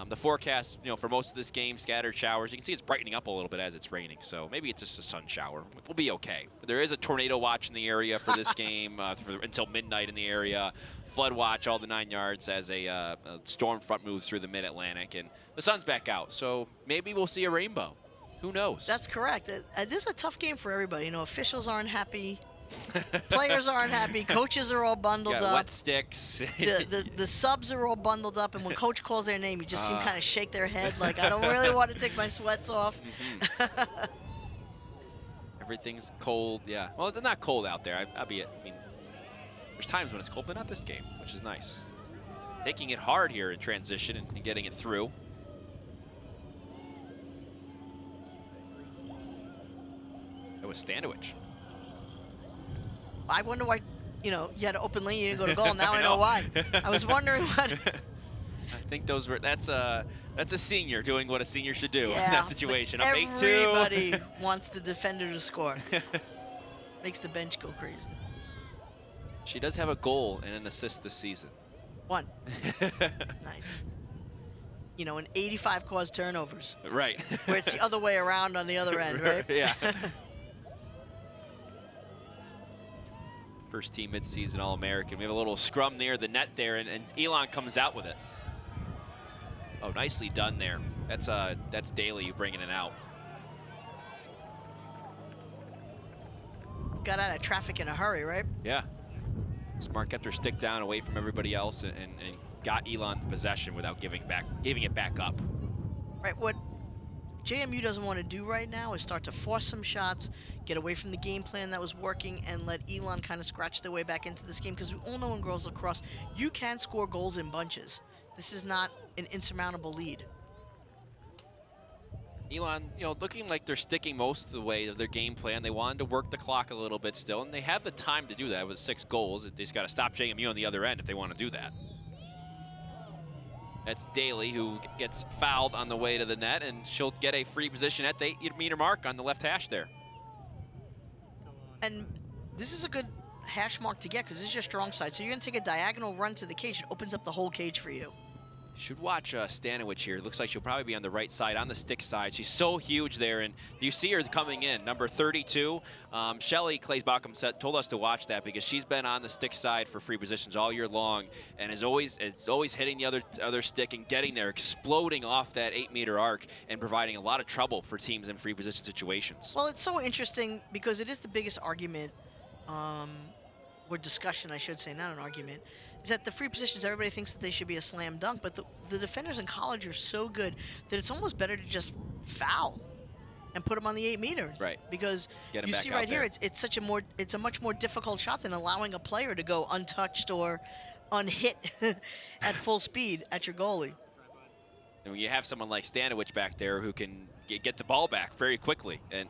The forecast, for most of this game, scattered showers. You can see it's brightening up a little bit as it's raining, so maybe it's just a sun shower. We'll be okay. But there is a tornado watch in the area for this game until midnight in the area. Flood watch, all the 9 yards as a storm front moves through the mid-Atlantic, and the sun's back out. So maybe we'll see a rainbow. Who knows? That's correct. This is a tough game for everybody. Officials aren't happy. Players aren't happy. Coaches are all bundled up. Wet sticks. the subs are all bundled up, and when coach calls their name, you just see them kind of shake their head like, I don't really want to take my sweats off. Everything's cold, yeah. Well, it's not cold out there. There's times when it's cold, but not this game, which is nice. Taking it hard here in transition and getting it through. It was Stanowich. I wonder why, you had an open lane, you didn't go to goal. Now I know why. I was wondering what. I think that's a senior doing what a senior should do in that situation. Up 8-2. Everybody wants the defender to score. Makes the bench go crazy. She does have a goal and an assist this season. 1. Nice. And 85 caused turnovers. Right. Where it's the other way around on the other end, right? Yeah. First team midseason All-American. We have a little scrum near the net there, and Elon comes out with it. Oh, nicely done there. That's Daly bringing it out. Got out of traffic in a hurry, right? Yeah. Smart kept her stick down away from everybody else and got Elon possession without giving it back up. Right, what JMU doesn't want to do right now is start to force some shots, get away from the game plan that was working, and let Elon kind of scratch their way back into this game, because we all know in girls lacrosse, you can score goals in bunches. This is not an insurmountable lead. Elon, looking like they're sticking most of the way to their game plan. They wanted to work the clock a little bit still, and they have the time to do that with 6 goals. They just got to stop JMU on the other end if they want to do that. That's Daly, who gets fouled on the way to the net, and she'll get a free position at the 8-meter mark on the left hash there. And this is a good hash mark to get, because this is your strong side. So you're going to take a diagonal run to the cage. It opens up the whole cage for you. Should watch Stanowich here. Looks like she'll probably be on the right side, on the stick side. She's so huge there, and you see her coming in, number 32. Shelly Claes-Backham told us to watch that because she's been on the stick side for free positions all year long, and it's always hitting the other stick and getting there, exploding off that 8-meter arc and providing a lot of trouble for teams in free position situations. Well, it's so interesting because it is the biggest argument, or discussion, I should say, not an argument, is that the free positions, everybody thinks that they should be a slam dunk, but the defenders in college are so good that it's almost better to just foul and put them on the 8 meters. Right. Because you see right here, it's a much more difficult shot than allowing a player to go untouched or unhit at full speed at your goalie. And when you have someone like Stanowich back there who can get the ball back very quickly, and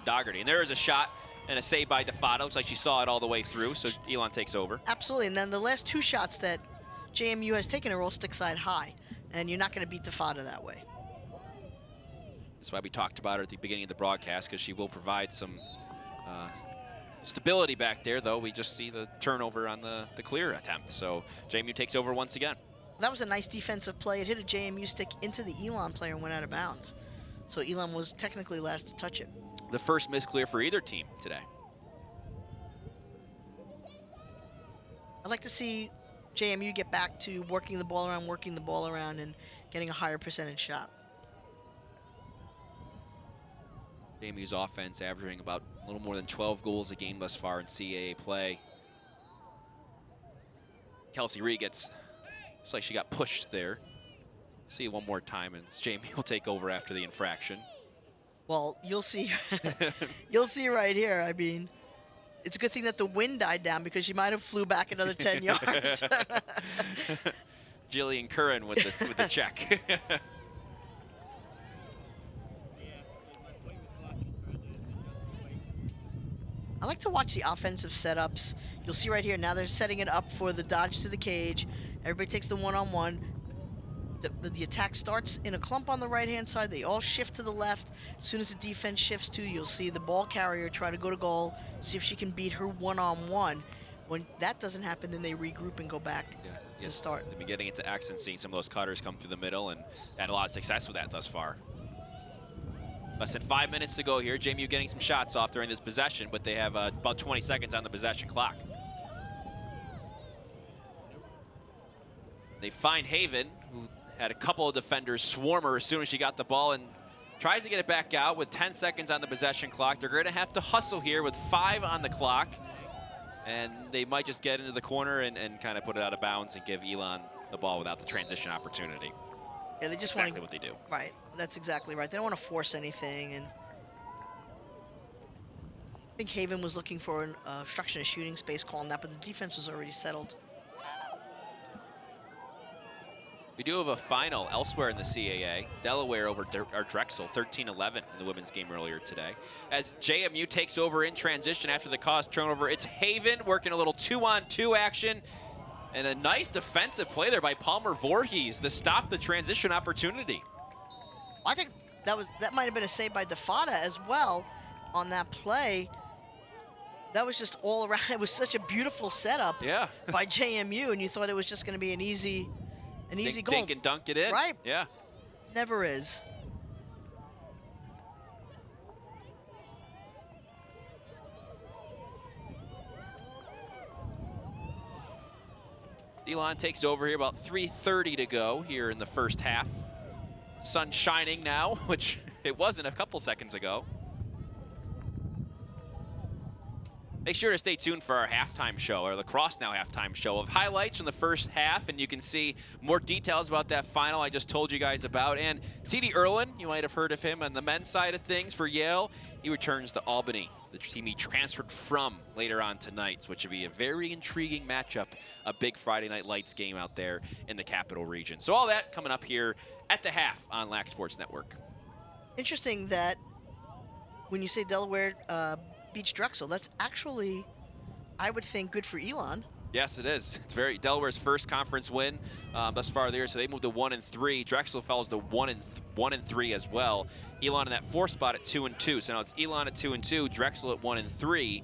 Dougherty. And there is a shot and a save by DeFato. Looks like she saw it all the way through, so Elon takes over. Absolutely, and then the last 2 shots that JMU has taken are all stick side high, and you're not going to beat DeFato that way. That's why we talked about her at the beginning of the broadcast, because she will provide some stability back there, though we just see the turnover on the clear attempt. So JMU takes over once again. That was a nice defensive play. It hit a JMU stick into the Elon player and went out of bounds. So Elon was technically last to touch it. The first miss clear for either team today. I'd like to see JMU get back to working the ball around, and getting a higher percentage shot. JMU's offense averaging about a little more than 12 goals a game thus far in CAA play. Kelsey Reed looks like she got pushed there. See it one more time, and JMU will take over after the infraction. Well, you'll see. You'll see right here. I mean, it's a good thing that the wind died down, because she might have flew back another 10 yards. Jillian Curran with the check. I like to watch the offensive setups. You'll see right here, now they're setting it up for the dodge to the cage. Everybody takes the one-on-one. The attack starts in a clump on the right-hand side. They all shift to the left. As soon as the defense shifts too, you'll see the ball carrier try to go to goal, see if she can beat her one-on-one. When that doesn't happen, then they regroup and go back to start. They've been getting into action, seeing some of those cutters come through the middle, and had a lot of success with that thus far. Less than 5 minutes to go here. JMU getting some shots off during this possession, but they have about 20 seconds on the possession clock. They find Haven, who had a couple of defenders swarm her as soon as she got the ball, and tries to get it back out with 10 seconds on the possession clock. They're going to have to hustle here with 5 on the clock, and they might just get into the corner and kind of put it out of bounds and give Elon the ball without the transition opportunity. Yeah, they just exactly what they do. Right, that's exactly right. They don't want to force anything, and I think Haven was looking for an obstruction of shooting space, calling that, but the defense was already settled. We do have a final elsewhere in the CAA. Delaware over Drexel, 13-11 in the women's game earlier today. As JMU takes over in transition after the cause turnover, it's Haven working a little 2-on-2 action. And a nice defensive play there by Palmer Voorhees to stop the transition opportunity. I think that might have been a save by DeFato as well on that play. That was just all around. It was such a beautiful setup by JMU, and you thought it was just going to be an easy goal. Dink and dunk it in. Right. Yeah. Never is. Elon takes over here, about 3:30 to go here in the first half. Sun shining now, which it wasn't a couple seconds ago. Make sure to stay tuned for our halftime show, our Lacrosse Now halftime show of highlights from the first half, and you can see more details about that final I just told you guys about. And T.D. Elon, you might have heard of him on the men's side of things for Yale. He returns to Albany, the team he transferred from later on tonight, which would be a very intriguing matchup, a big Friday Night Lights game out there in the Capital Region. So all that coming up here at the half on LAC Sports Network. Interesting that when you say Delaware beats Drexel, that's actually, I would think, good for Elon. Yes, it is. It's Delaware's first conference win thus far there, so they moved to 1-3. Drexel falls to 1-3 as well. Elon in that 4th spot at 2-2. So now it's Elon at 2-2, Drexel at 1-3.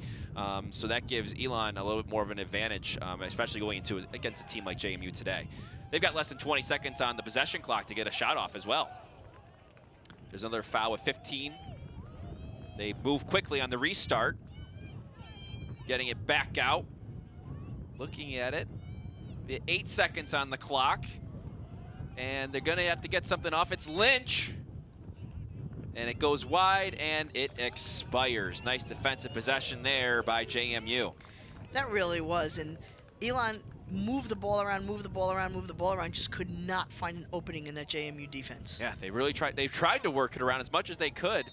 So that gives Elon a little bit more of an advantage, especially going into against a team like JMU today. They've got less than 20 seconds on the possession clock to get a shot off as well. There's another foul with 15. They move quickly on the restart, getting it back out. Looking at it, 8 seconds on the clock, and they're gonna have to get something off. It's Lynch, and it goes wide, and it expires. Nice defensive possession there by JMU. That really was, and Elon moved the ball around, just could not find an opening in that JMU defense. Yeah, they really tried. They've tried to work it around as much as they could,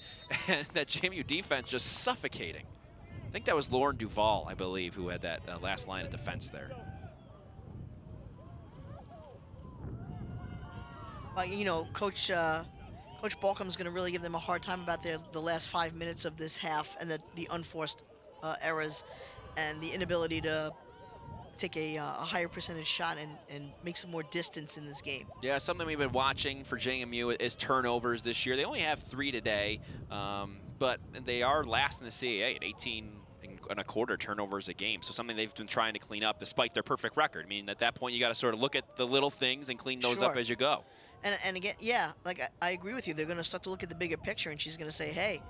and that JMU defense just suffocating. I think that was Lauren Duvall, I believe, who had that last line of defense there. You know, Coach Balcom's going to really give them a hard time about the last 5 minutes of this half and the unforced errors and the inability to take a higher percentage shot and make some more distance in this game. Yeah, something we've been watching for JMU is turnovers this year. They only have 3 today, but they are last in the CAA at 18.25 turnovers a game. So something they've been trying to clean up despite their perfect record. I mean, at that point, you got to sort of look at the little things and clean those up as you go. And again, yeah, like I agree with you. They're going to start to look at the bigger picture, and she's going to say, hey.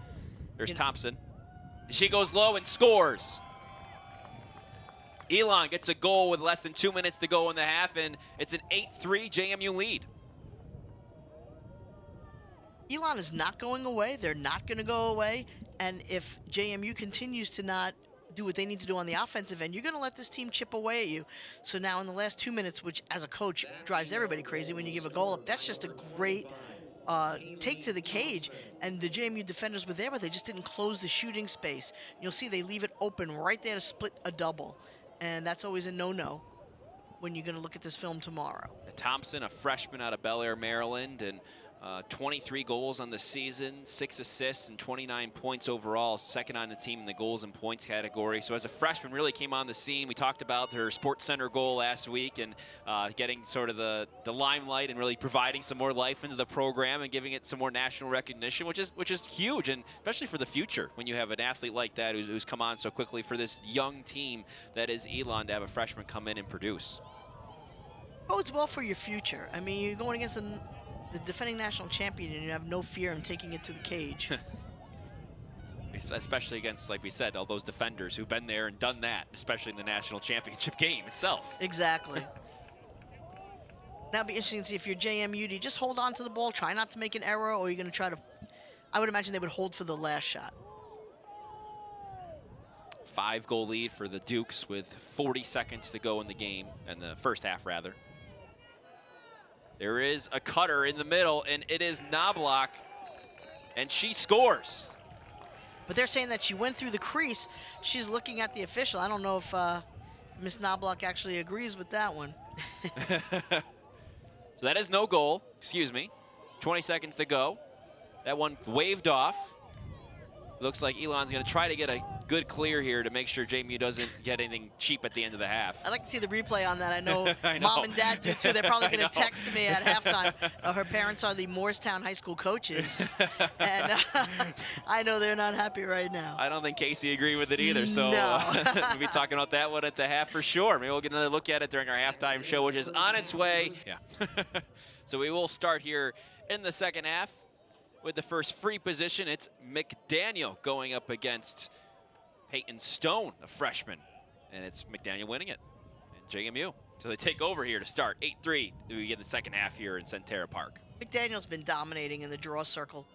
There's Thompson. She goes low and scores. Elon gets a goal with less than 2 minutes to go in the half, and it's an 8-3 JMU lead. Elon is not going away. They're not going to go away. And if JMU continues to not do what they need to do on the offensive end, you're going to let this team chip away at you. So now in the last 2 minutes, which as a coach drives everybody crazy when you give a goal up, that's just a great take to the cage. And the JMU defenders were there, but they just didn't close the shooting space. You'll see they leave it open right there to split a double. And that's always a no-no when you're going to look at this film tomorrow. Thompson, a freshman out of Bel Air, Maryland, and 23 goals on the season, 6 assists and 29 points overall, second on the team in the goals and points category. So as a freshman, really came on the scene. We talked about her Sports Center goal last week and getting sort of the limelight and really providing some more life into the program and giving it some more national recognition, which is huge, and especially for the future when you have an athlete like that who's come on so quickly for this young team that is Elon, to have a freshman come in and produce. Bodes well for your future. I mean, you're going against the defending national champion, and you have no fear in taking it to the cage. Especially against, like we said, all those defenders who've been there and done that, especially in the national championship game itself. Exactly. That'd be interesting to see if you're JMU. Do you just hold on to the ball, try not to make an error, or are you going to try to... I would imagine they would hold for the last shot. 5-goal lead for the Dukes with 40 seconds to go in the game, in the first half, rather. There is a cutter in the middle, and it is Knobloch, and she scores. But they're saying that she went through the crease. She's looking at the official. I don't know if Miss Knobloch actually agrees with that one. So that is no goal, excuse me. 20 seconds to go. That one waved off. Looks like Elon's going to try to get a good clear here to make sure JMU doesn't get anything cheap at the end of the half. I'd like to see the replay on that. I know, Mom and Dad do too. They're probably going to text me at halftime. Her parents are the Morristown High School coaches. And I know they're not happy right now. I don't think Casey agreed with it either. So no. We'll be talking about that one at the half for sure. Maybe we'll get another look at it during our halftime show, which is on its way. Yeah. So we will start here in the second half. With the first free position, it's McDaniel going up against Peyton Stone, a freshman. And it's McDaniel winning it. And JMU. So they take over here to start 8-3. We get the second half here in Centera Park. McDaniel's been dominating in the draw circle.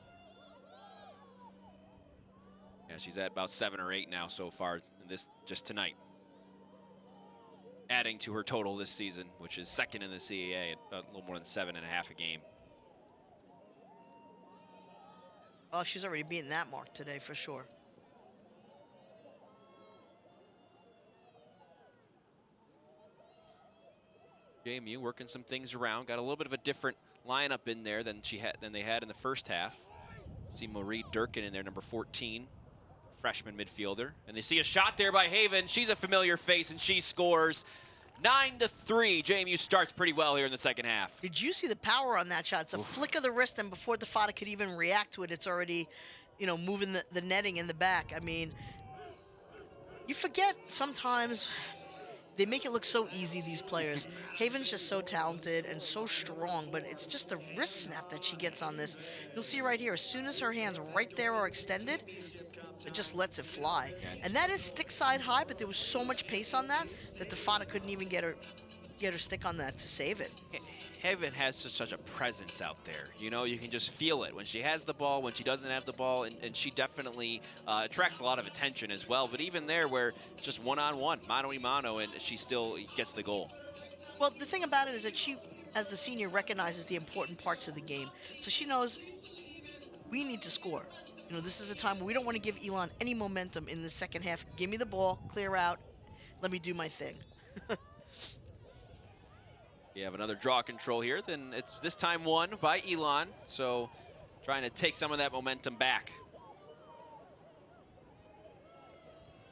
Yeah, she's at about 7 or 8 now so far in this just tonight. Adding to her total this season, which is second in the CAA at a little more than 7.5 a game. Oh, she's already beaten that mark today for sure. JMU working some things around. Got a little bit of a different lineup in there than they had in the first half. See Marie Durkin in there, number 14, freshman midfielder. And they see a shot there by Haven. She's a familiar face, and she scores. 9-3. JMU starts pretty well here in the second half. Did you see the power on that shot? It's a flick of the wrist, and before Defada could even react to it, it's already, you know, moving the netting in the back. I mean, you forget sometimes they make it look so easy, these players. Haven's just so talented and so strong, but it's just the wrist snap that she gets on this. You'll see right here, as soon as her hands right there are extended, it just lets it fly. And that is stick side high, but there was so much pace on that Defada couldn't even get her stick on that to save it. Haven has just such a presence out there. You know, you can just feel it when she has the ball, when she doesn't have the ball, and she definitely attracts a lot of attention as well. But even there, where it's just one-on-one, mano-a-mano, and she still gets the goal. Well, the thing about it is that she, as the senior, recognizes the important parts of the game. So she knows we need to score. You know, this is a time where we don't want to give Elon any momentum in the second half. Give me the ball, clear out, let me do my thing. You have another draw control here, then it's this time won by Elon, so trying to take some of that momentum back.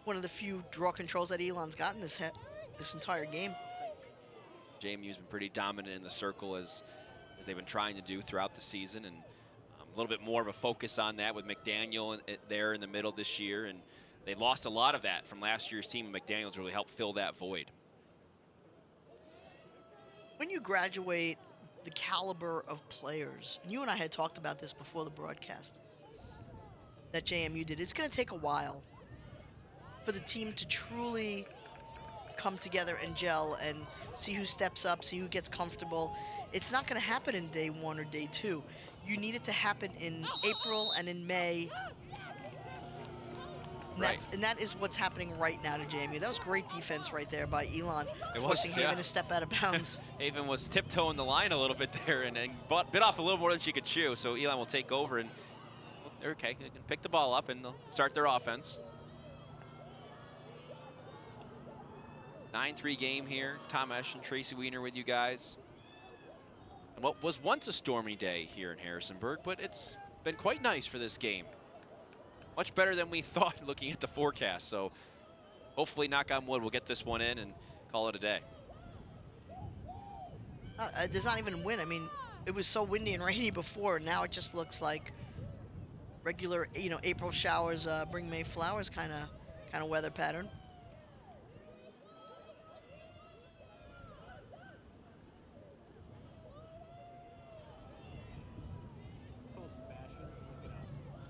One of the few draw controls that Elon's gotten this entire game. JMU's been pretty dominant in the circle as they've been trying to do throughout the season, and a little bit more of a focus on that with McDaniel there in the middle this year, and they lost a lot of that from last year's team, and McDaniel's really helped fill that void. When you graduate the caliber of players, and you and I had talked about this before the broadcast, that JMU did, it's going to take a while for the team to truly come together and gel and see who steps up, see who gets comfortable. It's not going to happen in day 1 or day 2. You need it to happen in April and in May. Right. And that is what's happening right now to JMU. That was great defense right there by Elon, forcing Haven to step out of bounds. Haven was tiptoeing the line a little bit there and bit off a little more than she could chew, so Elon will take over, and they're okay. They can pick the ball up, and they'll start their offense. 9-3 game here. Tom Esch and Tracy Wiener with you guys. And what was once a stormy day here in Harrisonburg, but it's been quite nice for this game. Much better than we thought looking at the forecast. So hopefully, knock on wood, we'll get this one in and call it a day. There's not even wind. I mean, it was so windy and rainy before. Now it just looks like regular, you know, April showers bring May flowers kind of weather pattern.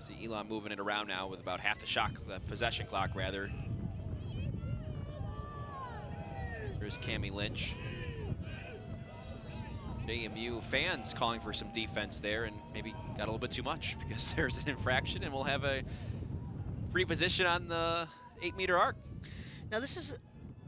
See Elon moving it around now with about half the possession clock rather. Here's Cammie Lynch. JMU fans calling for some defense there, and maybe got a little bit too much because there's an infraction, and we'll have a free position on the 8-meter arc. Now this is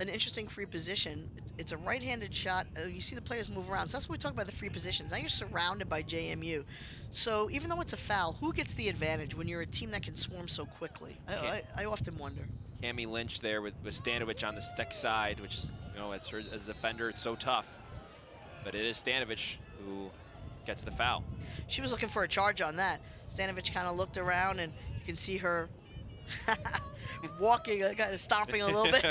an interesting free position. It's a right-handed shot. You see the players move around. So that's what we talk about, the free positions. Now you're surrounded by JMU. So even though it's a foul, who gets the advantage when you're a team that can swarm so quickly? I often wonder. Cammie Lynch there with Stanovich on the stick side, which is, you know, as a defender, it's so tough. But it is Stanovich who gets the foul. She was looking for a charge on that. Stanovich kind of looked around, and you can see her walking, kind of stomping a little bit.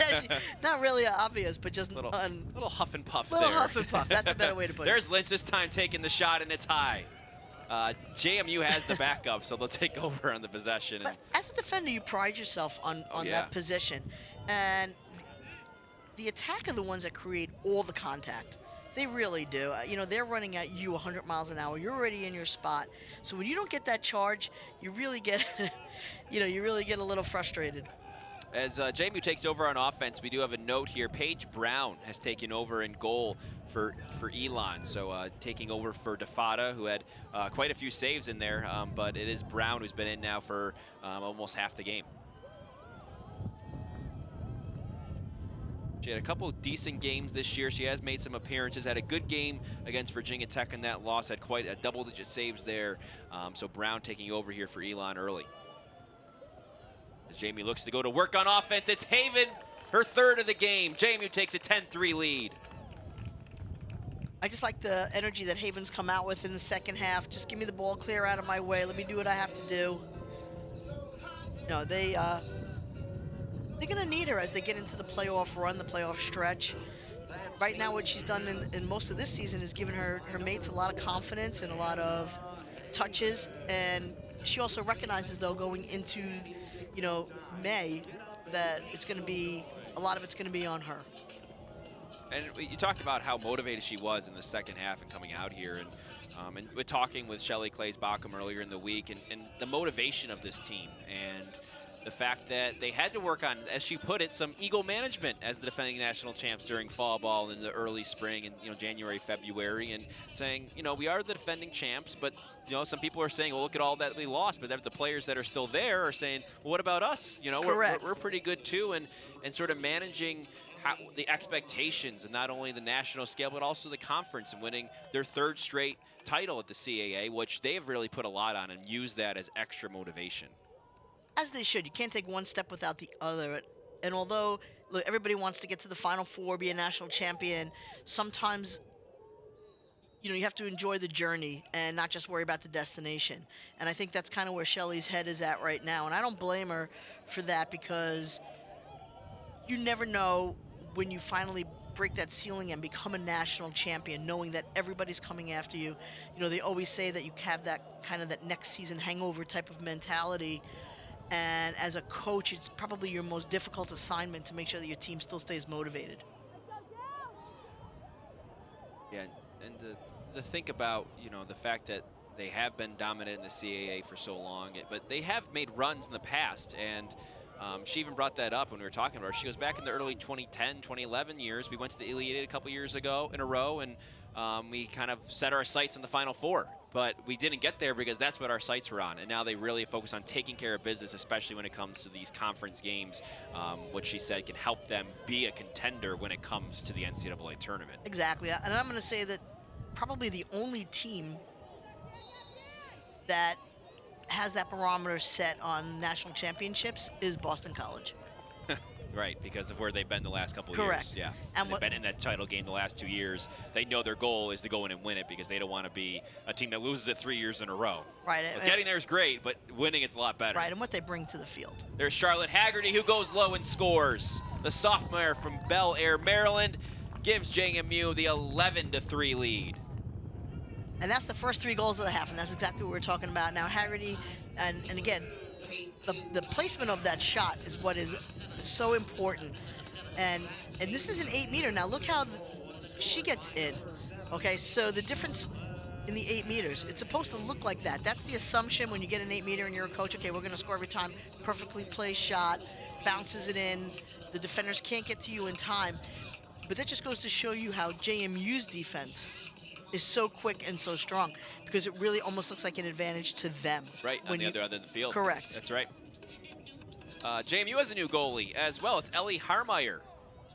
Not really obvious, but just little huff and puff little there. Huff and puff. That's a better way to put it. There's Lynch this time taking the shot, and it's high. JMU has the backup, so they'll take over on the possession. But as a defender, you pride yourself on that position. And the attack are the ones that create all the contact. They really do. You know, they're running at you 100 miles an hour. You're already in your spot. So when you don't get that charge, you really get, you know, you really get a little frustrated. As JMU takes over on offense, we do have a note here. Paige Brown has taken over in goal for Elon. So taking over for DeFada, who had quite a few saves in there. But it is Brown who's been in now for almost half the game. She had a couple decent games this year. She has made some appearances, had a good game against Virginia Tech in that loss, had quite a double-digit saves there. So Brown taking over here for Elon early. As Jamie looks to go to work on offense, it's Haven, her third of the game. JMU takes a 10-3 lead. I just like the energy that Haven's come out with in the second half. Just give me the ball clear out of my way. Let me do what I have to do. No, they're going to need her as they get into the playoff run, the playoff stretch. Right now, what she's done in most of this season is given her mates a lot of confidence and a lot of touches. And she also recognizes, though, going into May, that it's going to be, a lot of it's going to be on her. And you talked about how motivated she was in the second half and coming out here. And we're talking with Shelly Clays-Baucom earlier in the week, and the motivation of this team. And the fact that they had to work on, as she put it, some ego management as the defending national champs during fall ball in the early spring and January, February, and saying, we are the defending champs, but some people are saying, well, look at all that we lost, but the players that are still there are saying, well, what about us? Correct. We're pretty good too, and sort of managing the expectations, and not only the national scale, but also the conference, and winning their third straight title at the CAA, which they have really put a lot on and used that as extra motivation. As they should. You can't take one step without the other. And although, look, everybody wants to get to the Final Four, be a national champion, sometimes, you have to enjoy the journey and not just worry about the destination. And I think that's kind of where Shelly's head is at right now. And I don't blame her for that, because you never know when you finally break that ceiling and become a national champion, knowing that everybody's coming after you. They always say that you have that kind of that next season hangover type of mentality. And as a coach, it's probably your most difficult assignment to make sure that your team still stays motivated. Yeah, and to think about, the fact that they have been dominant in the CAA for so long, but they have made runs in the past, and she even brought that up when we were talking about her. She goes back in the early 2010, 2011 years. We went to the Elite Eight a couple years ago in a row, and we kind of set our sights on the Final Four. But we didn't get there because that's what our sights were on. And now they really focus on taking care of business, especially when it comes to these conference games, which she said can help them be a contender when it comes to the NCAA tournament. Exactly. And I'm going to say that probably the only team that has that barometer set on national championships is Boston College. Right, because of where they've been the last couple of Correct. years. Yeah, And they've been in that title game the last 2 years. They know their goal is to go in and win it, because they don't want to be a team that loses it 3 years in a row. Right. Well, getting there is great, but winning it's a lot better. Right, and what they bring to the field. There's Charlotte Haggerty, who goes low and scores. The sophomore from Bel Air, Maryland, gives JMU the 11-3 lead. And that's the first 3 goals of the half, and that's exactly what we're talking about now. Haggerty, and again, the placement of that shot is what is so important. And this is an 8-meter. Now look how she gets in. Okay, so the difference in the 8 meters, it's supposed to look like that. That's the assumption when you get an 8-meter and you're a coach. Okay, we're going to score every time. Perfectly placed shot, bounces it in. The defenders can't get to you in time. But that just goes to show you how JMU's defense is so quick and so strong, because it really almost looks like an advantage to them. Right, on the other end of the field. Correct. That's right. JMU has a new goalie as well. It's Ellie Harmeyer.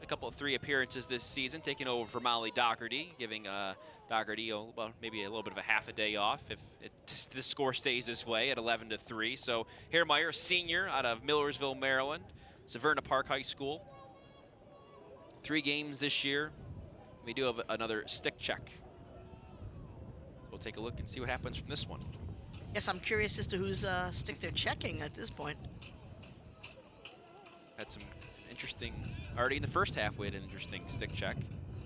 A couple of 3 appearances this season, taking over for Molly Dougherty, giving Dougherty maybe a little bit of a half a day off if the score stays this way at 11-3. So Harmeyer, senior out of Millersville, Maryland, Severna Park High School. 3 games this year. We do have another stick check. We'll take a look and see what happens from this one. Yes, I'm curious as to whose stick they're checking at this point. Had some interesting, already in the first half we had an interesting stick check.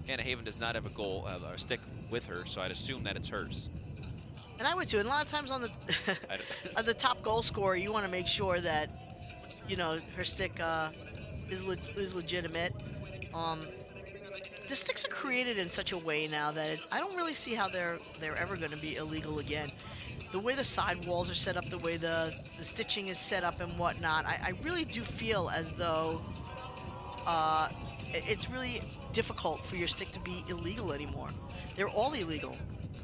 Hannah Haven does not have a stick with her, so I'd assume that it's hers. And I would too. And a lot of times on the on the top goal scorer, you want to make sure that her stick is legitimate. The sticks are created in such a way now that I don't really see how they're ever going to be illegal again. the way the side walls are set up, the way the stitching is set up and whatnot, I really do feel as though it's really difficult for your stick to be illegal anymore. They're all illegal.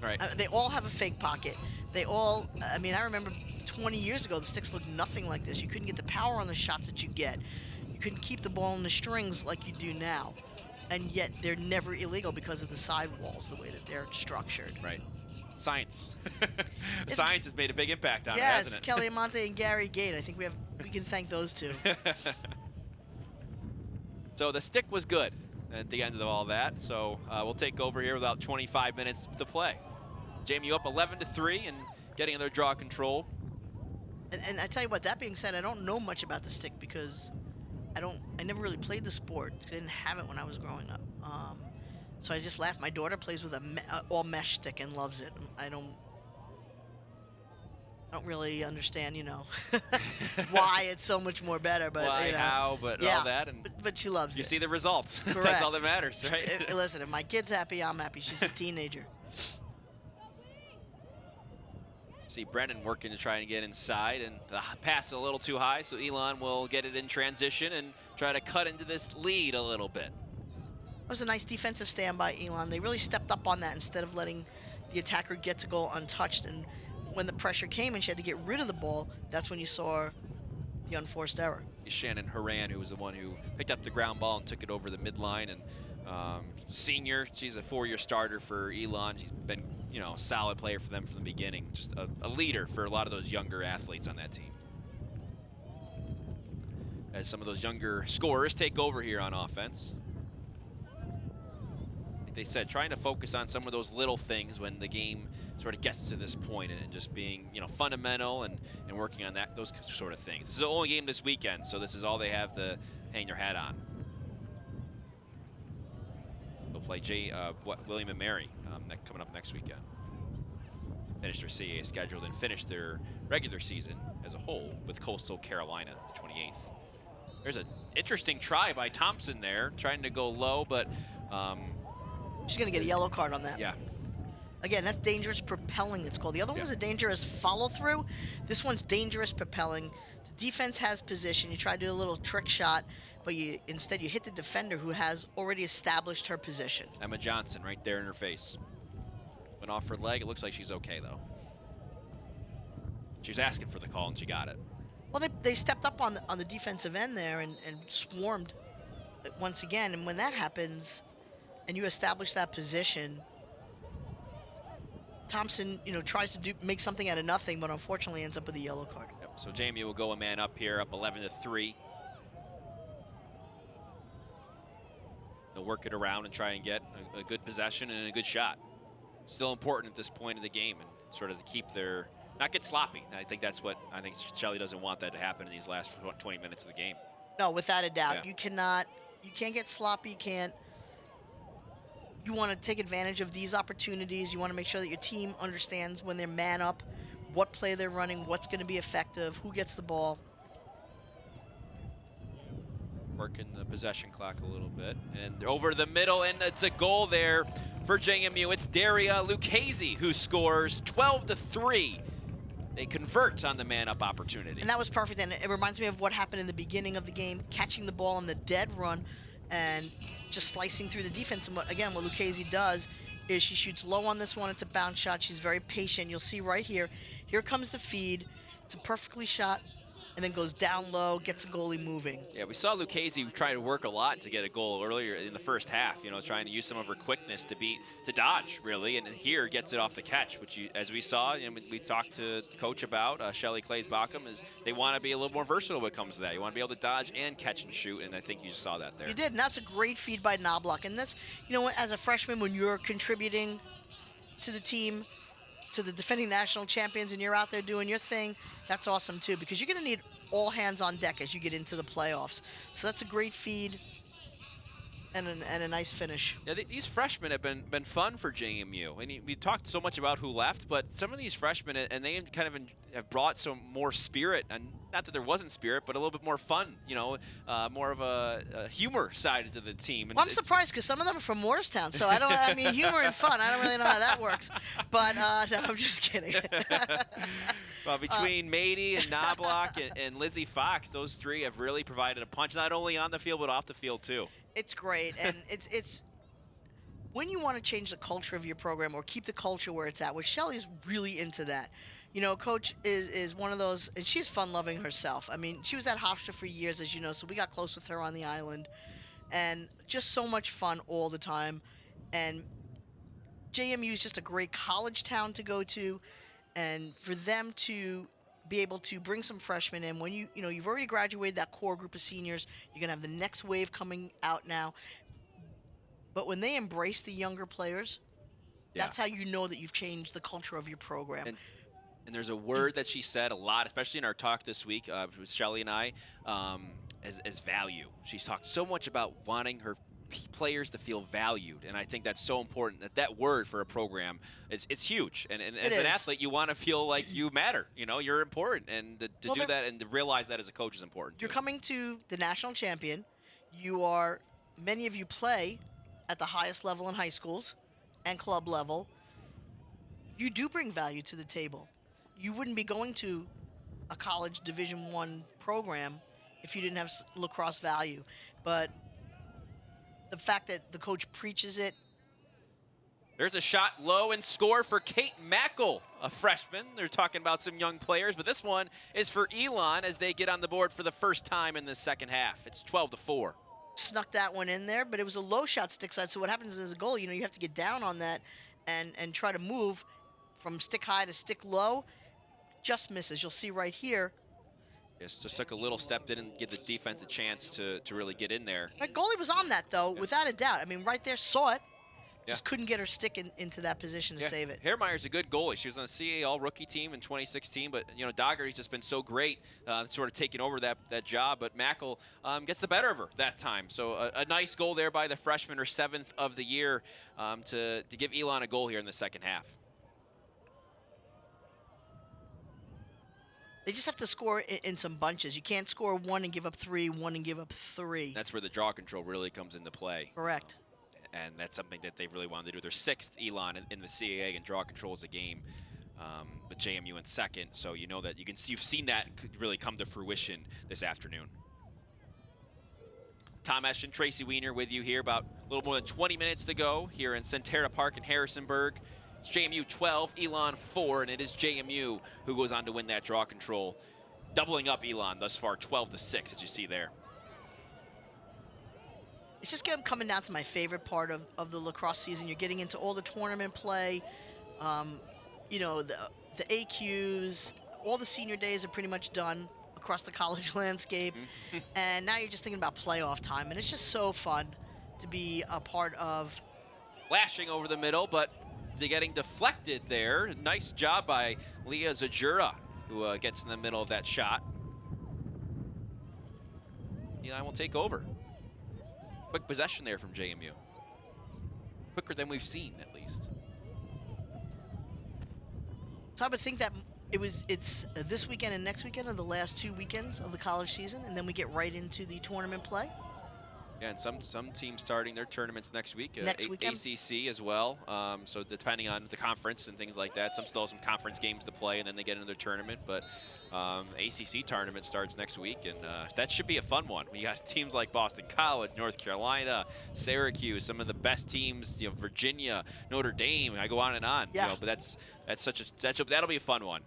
Right. They all have a fake pocket. They all, I mean, I remember 20 years ago, the sticks looked nothing like this. You couldn't get the power on the shots that you get. You couldn't keep the ball in the strings like you do now. And yet they're never illegal because of the side walls, the way that they're structured. Right. Science. Science has made a big impact on it, yes, hasn't it? Kelly Amante and Gary Gate. I think we can thank those two. So the stick was good at the end of all that. So we'll take over here with about 25 minutes to play. JMU up 11-3 and getting their draw control. And I tell you what, that being said, I don't know much about the stick because I never really played the sport because I didn't have it when I was growing up. So I just laughed. My daughter plays with a all mesh stick and loves it. I don't really understand, you know, why it's so much more better. But why, you know, how, but yeah, all that, and but she loves you it. see the results. Correct. That's all that matters, right? Listen, if my kid's happy, I'm happy. She's a teenager. See Brennan working to try and get inside, and the pass is a little too high, so Elon will get it in transition and try to cut into this lead a little bit. That was a nice defensive stand by Elon. They really stepped up on that instead of letting the attacker get to goal untouched. And when the pressure came and she had to get rid of the ball, that's when you saw the unforced error. Shannon Horan, who was the one who picked up the ground ball and took it over the midline, and senior, she's a 4-year starter for Elon. She's been, you know, a solid player for them from the beginning, just a leader for a lot of those younger athletes on that team. As some of those younger scorers take over here on offense. Like they said, trying to focus on some of those little things when the game sort of gets to this point, and just being, you know, fundamental and working on those sort of things. This is the only game this weekend, so this is all they have to hang their hat on. They'll play William and Mary coming up next weekend. Finish their CAA schedule and finish their regular season as a whole with Coastal Carolina, the 28th. There's an interesting try by Thompson there, trying to go low, but she's going to get a yellow card on that. Yeah. Again, that's dangerous propelling, it's called. The other one was a dangerous follow-through. This one's dangerous propelling. The defense has position. You try to do a little trick shot, but instead you hit the defender who has already established her position. Emma Johnson right there in her face. Went off her leg. It looks like she's okay, though. She was asking for the call, and she got it. Well, they stepped up on the defensive end there and swarmed once again. And when that happens and you establish that position, Thompson, you know, tries to make something out of nothing, but unfortunately ends up with a yellow card. Yep. So JMU will go a man up here, up 11-3. They'll work it around and try and get a good possession and a good shot. Still important at this point of the game, and sort of to keep their, not get sloppy. I think that's what, I think Shelley doesn't want that to happen in these last 20 minutes of the game. No, without a doubt. Yeah. You can't get sloppy, you want to take advantage of these opportunities. You want to make sure that your team understands when they're man up, what play they're running, what's going to be effective, who gets the ball. Working the possession clock a little bit, and over the middle, and it's a goal there for JMU. It's Daria Lucchese who scores 12-3. They convert on the man-up opportunity. And that was perfect, and it reminds me of what happened in the beginning of the game, catching the ball on the dead run and just slicing through the defense. And again, what Lucchese does is she shoots low on this one. It's a bounce shot. She's very patient. You'll see right here. Here comes the feed. It's a perfectly shot, and then goes down low, gets the goalie moving. Yeah, we saw Lucchese try to work a lot to get a goal earlier in the first half, you know, trying to use some of her quickness to dodge, really, and here gets it off the catch, which, as we saw, and we talked to Coach about, Shelley Clays-Bockham, is they want to be a little more versatile when it comes to that. You want to be able to dodge and catch and shoot, and I think you just saw that there. You did, and that's a great feed by Knobloch. And that's, you know, as a freshman, when you're contributing to the team, to the defending national champions, and you're out there doing your thing, that's awesome too, because you're going to need all hands on deck as you get into the playoffs. So that's a great feed and a nice finish. Yeah, these freshmen have been fun for JMU, and we talked so much about who left, but some of these freshmen, and they kind of have brought some more spirit, and not that there wasn't spirit, but a little bit more fun, more of a humor side to the team. And well, I'm surprised because some of them are from Morristown, so I mean, humor and fun, I don't really know how that works. But, no, I'm just kidding. Well, between Mady and Knobloch and Lizzie Fox, those three have really provided a punch, not only on the field, but off the field, too. It's great, and it's when you want to change the culture of your program or keep the culture where it's at, which Shelly's really into that. Coach is one of those, and she's fun-loving herself. I mean, she was at Hofstra for years, as you know, so we got close with her on the island. And just so much fun all the time. And JMU is just a great college town to go to. And for them to be able to bring some freshmen in, when you've already graduated that core group of seniors, you're going to have the next wave coming out now. But when they embrace the younger players, that's how you know that you've changed the culture of your program. And there's a word that she said a lot, especially in our talk this week with Shelly and I, as value. She's talked so much about wanting her players to feel valued, and I think that's so important. That word for a program it's huge. And as an athlete, you want to feel like you matter. You're important, and to do that and to realize that as a coach is important. You're coming to the national champion. Many of you play at the highest level in high schools and club level. You do bring value to the table. You wouldn't be going to a college Division I program if you didn't have lacrosse value. But the fact that the coach preaches it. There's a shot low and score for Kate Mackel, a freshman. They're talking about some young players, but this one is for Elon as they get on the board for the first time in the second half. It's 12-4. Snuck that one in there, but it was a low shot stick side. So what happens as a goal, you have to get down on that and try to move from stick high to stick low. Just misses. You'll see right here. Yes, just took a little step, didn't give the defense a chance to really get in there. That goalie was on that, though, without a doubt. I mean, right there, saw it. Just couldn't get her stick into that position to save it. Hairmeyer's a good goalie. She was on the CAA All-Rookie team in 2016, but, Dougherty's just been so great sort of taking over that job. But Mackel gets the better of her that time. So a nice goal there by the freshman, her 7th of the year, to give Elon a goal here in the second half. They just have to score in some bunches. You can't score one and give up three, one and give up three. That's where the draw control really comes into play. Correct. And that's something that they really wanted to do. Their 6th Elon in the CAA, and draw control is a game. But JMU in 2nd, so you know that you've seen that really come to fruition this afternoon. Tom Eschen, Tracy Wiener with you here. About a little more than 20 minutes to go here in Centera Park in Harrisonburg. It's JMU 12, Elon 4, and it is JMU who goes on to win that draw control, doubling up Elon thus far, 12-6, as you see there. It's just coming down to my favorite part of the lacrosse season. You're getting into all the tournament play, the AQs, all the senior days are pretty much done across the college landscape, and now you're just thinking about playoff time, and it's just so fun to be a part of. Lashing over the middle, but they're getting deflected there. Nice job by Leah Zajura, who gets in the middle of that shot. Eli will take over. Quick possession there from JMU. Quicker than we've seen, at least. So I would think that it's this weekend and next weekend are the last 2 weekends of the college season, and then we get right into the tournament play. Yeah, and some teams starting their tournaments next week. Next weekend. ACC as well. So depending on the conference and things like that, some still have some conference games to play, and then they get into their tournament. But ACC tournament starts next week, and that should be a fun one. We got teams like Boston College, North Carolina, Syracuse, some of the best teams. Virginia, Notre Dame. I go on and on. Yeah. But that'll be a fun one.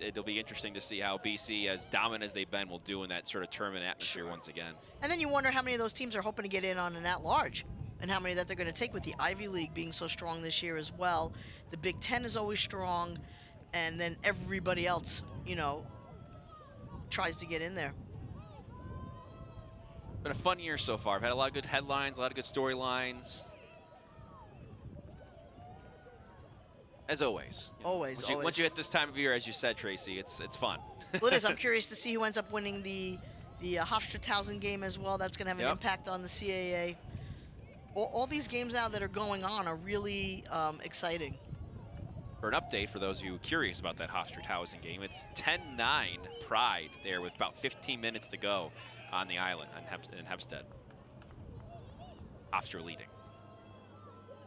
It'll be interesting to see how BC, as dominant as they've been, will do in that sort of tournament atmosphere once again. And then you wonder how many of those teams are hoping to get in on an at-large, and how many that they're going to take with the Ivy League being so strong this year as well. The Big Ten is always strong, and then everybody else, tries to get in there. Been a fun year so far. I've had a lot of good headlines, a lot of good storylines. As always. Always. Once you hit this time of year, as you said, Tracy, it's fun. Well, it is. I'm curious to see who ends up winning the Hofstra-Towson game as well. That's going to have an impact on the CAA. All these games now that are going on are really exciting. For an update for those of you curious about that Hofstra-Towson game, it's 10-9 Pride there with about 15 minutes to go on the island in Hempstead. Hofstra leading.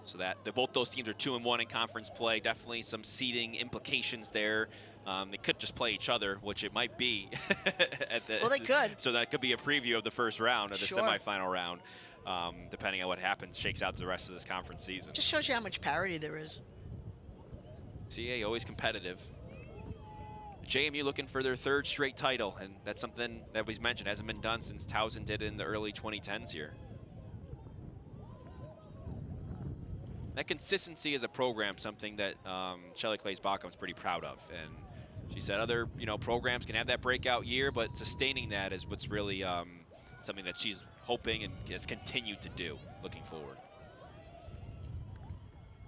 So both those teams are 2-1 in conference play. Definitely some seeding implications there. They could just play each other, which it might be. Well, they could. So that could be a preview of the first round or the Sure. semifinal round, depending on what happens, shakes out the rest of this conference season. Just shows you how much parity there is. CAA always competitive. JMU looking for their 3rd straight title, and that's something that was mentioned, hasn't been done since Towson did it in the early 2010s here. That consistency as a program, something that Shelly Clays-Bachum's pretty proud of, and she said other programs can have that breakout year, but sustaining that is what's really something that she's hoping and has continued to do looking forward.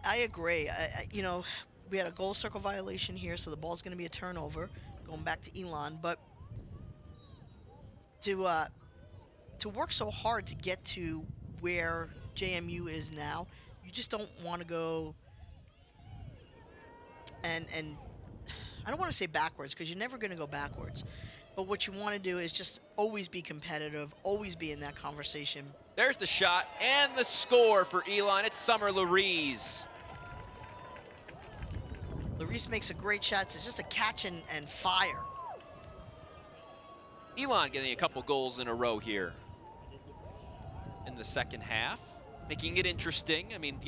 I agree. We had a goal circle violation here, so the ball's going to be a turnover, going back to Elon. But to work so hard to get to where JMU is now, you just don't want to go and I don't want to say backwards, because you're never going to go backwards. But what you want to do is just always be competitive, always be in that conversation. There's the shot and the score for Elon. It's Summer Larice. Larice makes a great shot. It's just a catch and fire. Elon getting a couple goals in a row here in the second half, making it interesting. I mean,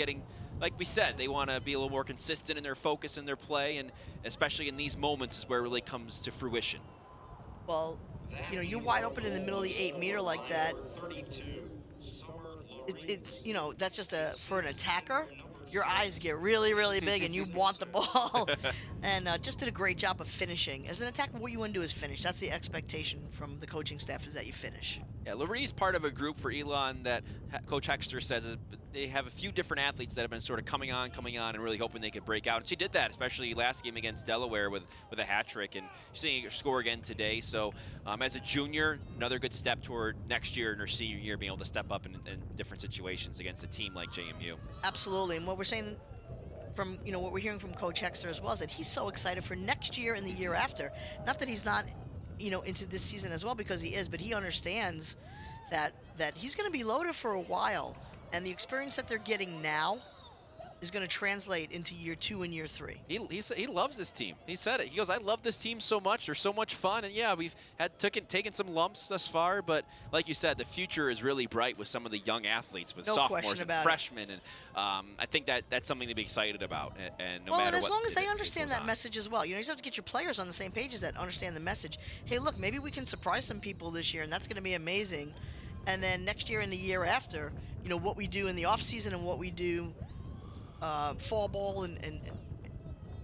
like we said, they want to be a little more consistent in their focus and their play, and especially in these moments is where it really comes to fruition. Well, you're wide open in the middle of the 8-meter like that. It's that's just for an attacker. Your eyes get really, really big, and you want the ball. And just did a great job of finishing. As an attacker, what you want to do is finish. That's the expectation from the coaching staff, is that you finish. Yeah, Larice part of a group for Elon that Coach Hexter says they have a few different athletes that have been sort of coming on, and really hoping they could break out. And she did that, especially last game against Delaware with a hat trick, and seeing her score again today. So as a junior, another good step toward next year in her senior year, being able to step up in different situations against a team like JMU. Absolutely, and what we're saying from what we're hearing from Coach Hexter as well is that he's so excited for next year and the year after. Not that he's not into this season as well, because he is, but he understands that he's going to be loaded for a while, and the experience that they're getting now is going to translate into year 2 and year 3. He loves this team. He said it. He goes, I love this team so much. They're so much fun. And yeah, we've taken some lumps thus far, but like you said, the future is really bright with some of the young athletes, with sophomores and freshmen. And I think that's something to be excited about. And no matter and as what, long as they understand that message as well. You just have to get your players on the same page as that, understand the message. Hey, look, maybe we can surprise some people this year, and that's going to be amazing. And then next year and the year after, what we do in the off season and what we do fall ball, and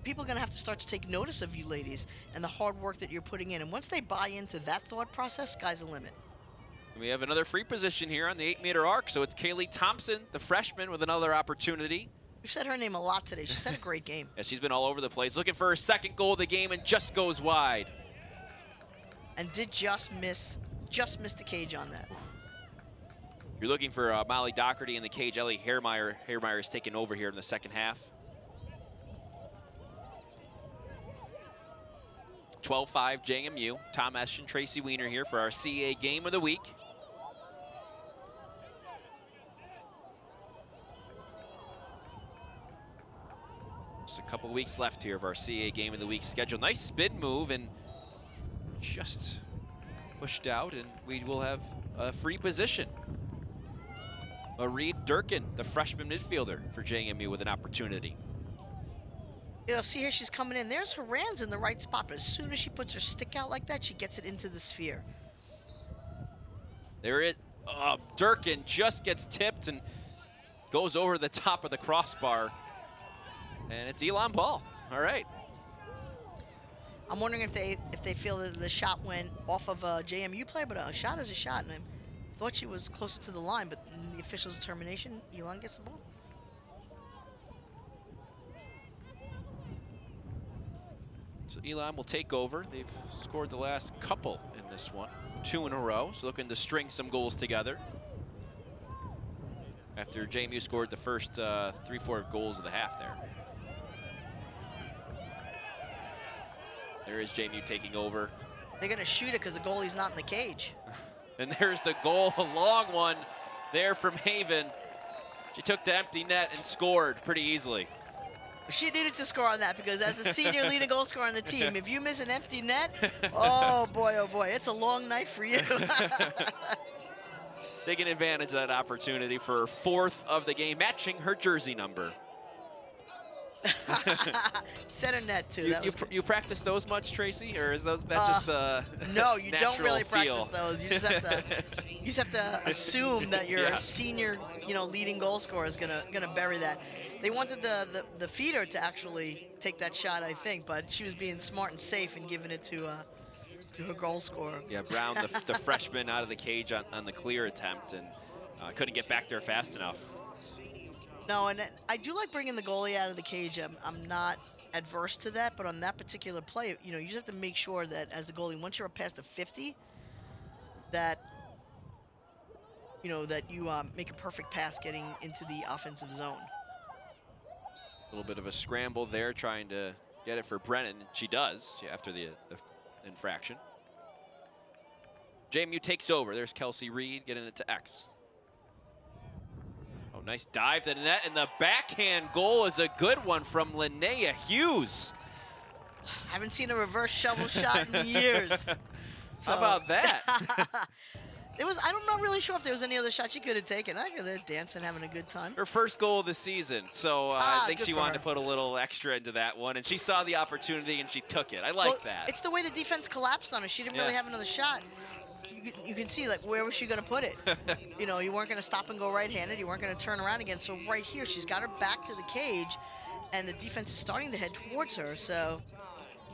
people are going to have to start to take notice of you ladies and the hard work that you're putting in. And once they buy into that thought process, sky's the limit. We have another free position here on the 8-meter arc, so it's Kaylee Thompson, the freshman, with another opportunity. We've said her name a lot today. She's had a great game. Yeah, she's been all over the place, looking for her second goal of the game, and just goes wide. And did just miss the cage on that. You're looking for Molly Doherty in the cage. Ellie Hairmeyer. Hairmeyer is taking over here in the second half. 12-5 JMU. Tom Esch and Tracy Weiner here for our CAA game of the week. Just a couple weeks left here of our CAA game of the week schedule. Nice spin move, and just pushed out, and we will have a free position. Reed Durkin, the freshman midfielder for JMU, with an opportunity. See here, she's coming in. There's her hands in the right spot, but as soon as she puts her stick out like that, she gets it into the sphere. There it. Durkin just gets tipped and goes over the top of the crossbar. And it's Elon ball. All right. I'm wondering if they feel that the shot went off of a JMU play, but a shot is a shot, and I thought she was closer to the line, but in the official's determination, Elon gets the ball. So Elon will take over. They've scored the last couple in this one, 2 in a row, so looking to string some goals together. After JMU scored the first 3-4 goals of the half there. There is JMU taking over. They're going to shoot it because the goalie's not in the cage. And there's the goal, a long one there from Haven. She took the empty net and scored pretty easily. She needed to score on that because as a senior leading goal scorer on the team, if you miss an empty net, oh boy, it's a long night for you. Taking advantage of that opportunity for her 4th of the game, matching her jersey number. Center net too. You practice those much, Tracy, or is that just no? You don't really feel? practice those. You just have to assume that your senior, leading goal scorer is gonna bury that. They wanted the feeder to actually take that shot, I think, but she was being smart and safe and giving it to her goal scorer. Yeah, Brown, the freshman, out of the cage on the clear attempt, and couldn't get back there fast enough. No, and I do like bringing the goalie out of the cage. I'm not adverse to that, but on that particular play, you just have to make sure that as the goalie, once you're up past the 50, that that you make a perfect pass getting into the offensive zone. A little bit of a scramble there, trying to get it for Brennan. She does after the infraction. JMU takes over. There's Kelsey Reed getting it to X. Oh, nice dive to the net, and the backhand goal is a good one from Linnea Hughes. Haven't seen a reverse shovel shot in years. How about that? I'm not really sure if there was any other shot she could have taken. I think they're dancing, having a good time. Her first goal of the season, so I think she wanted to put a little extra into that one, and she saw the opportunity and she took it. I like that. It's the way the defense collapsed on her. She didn't really have another shot. You can see, where was she going to put it? You weren't going to stop and go right-handed. You weren't going to turn around again. So right here, she's got her back to the cage, and the defense is starting to head towards her. So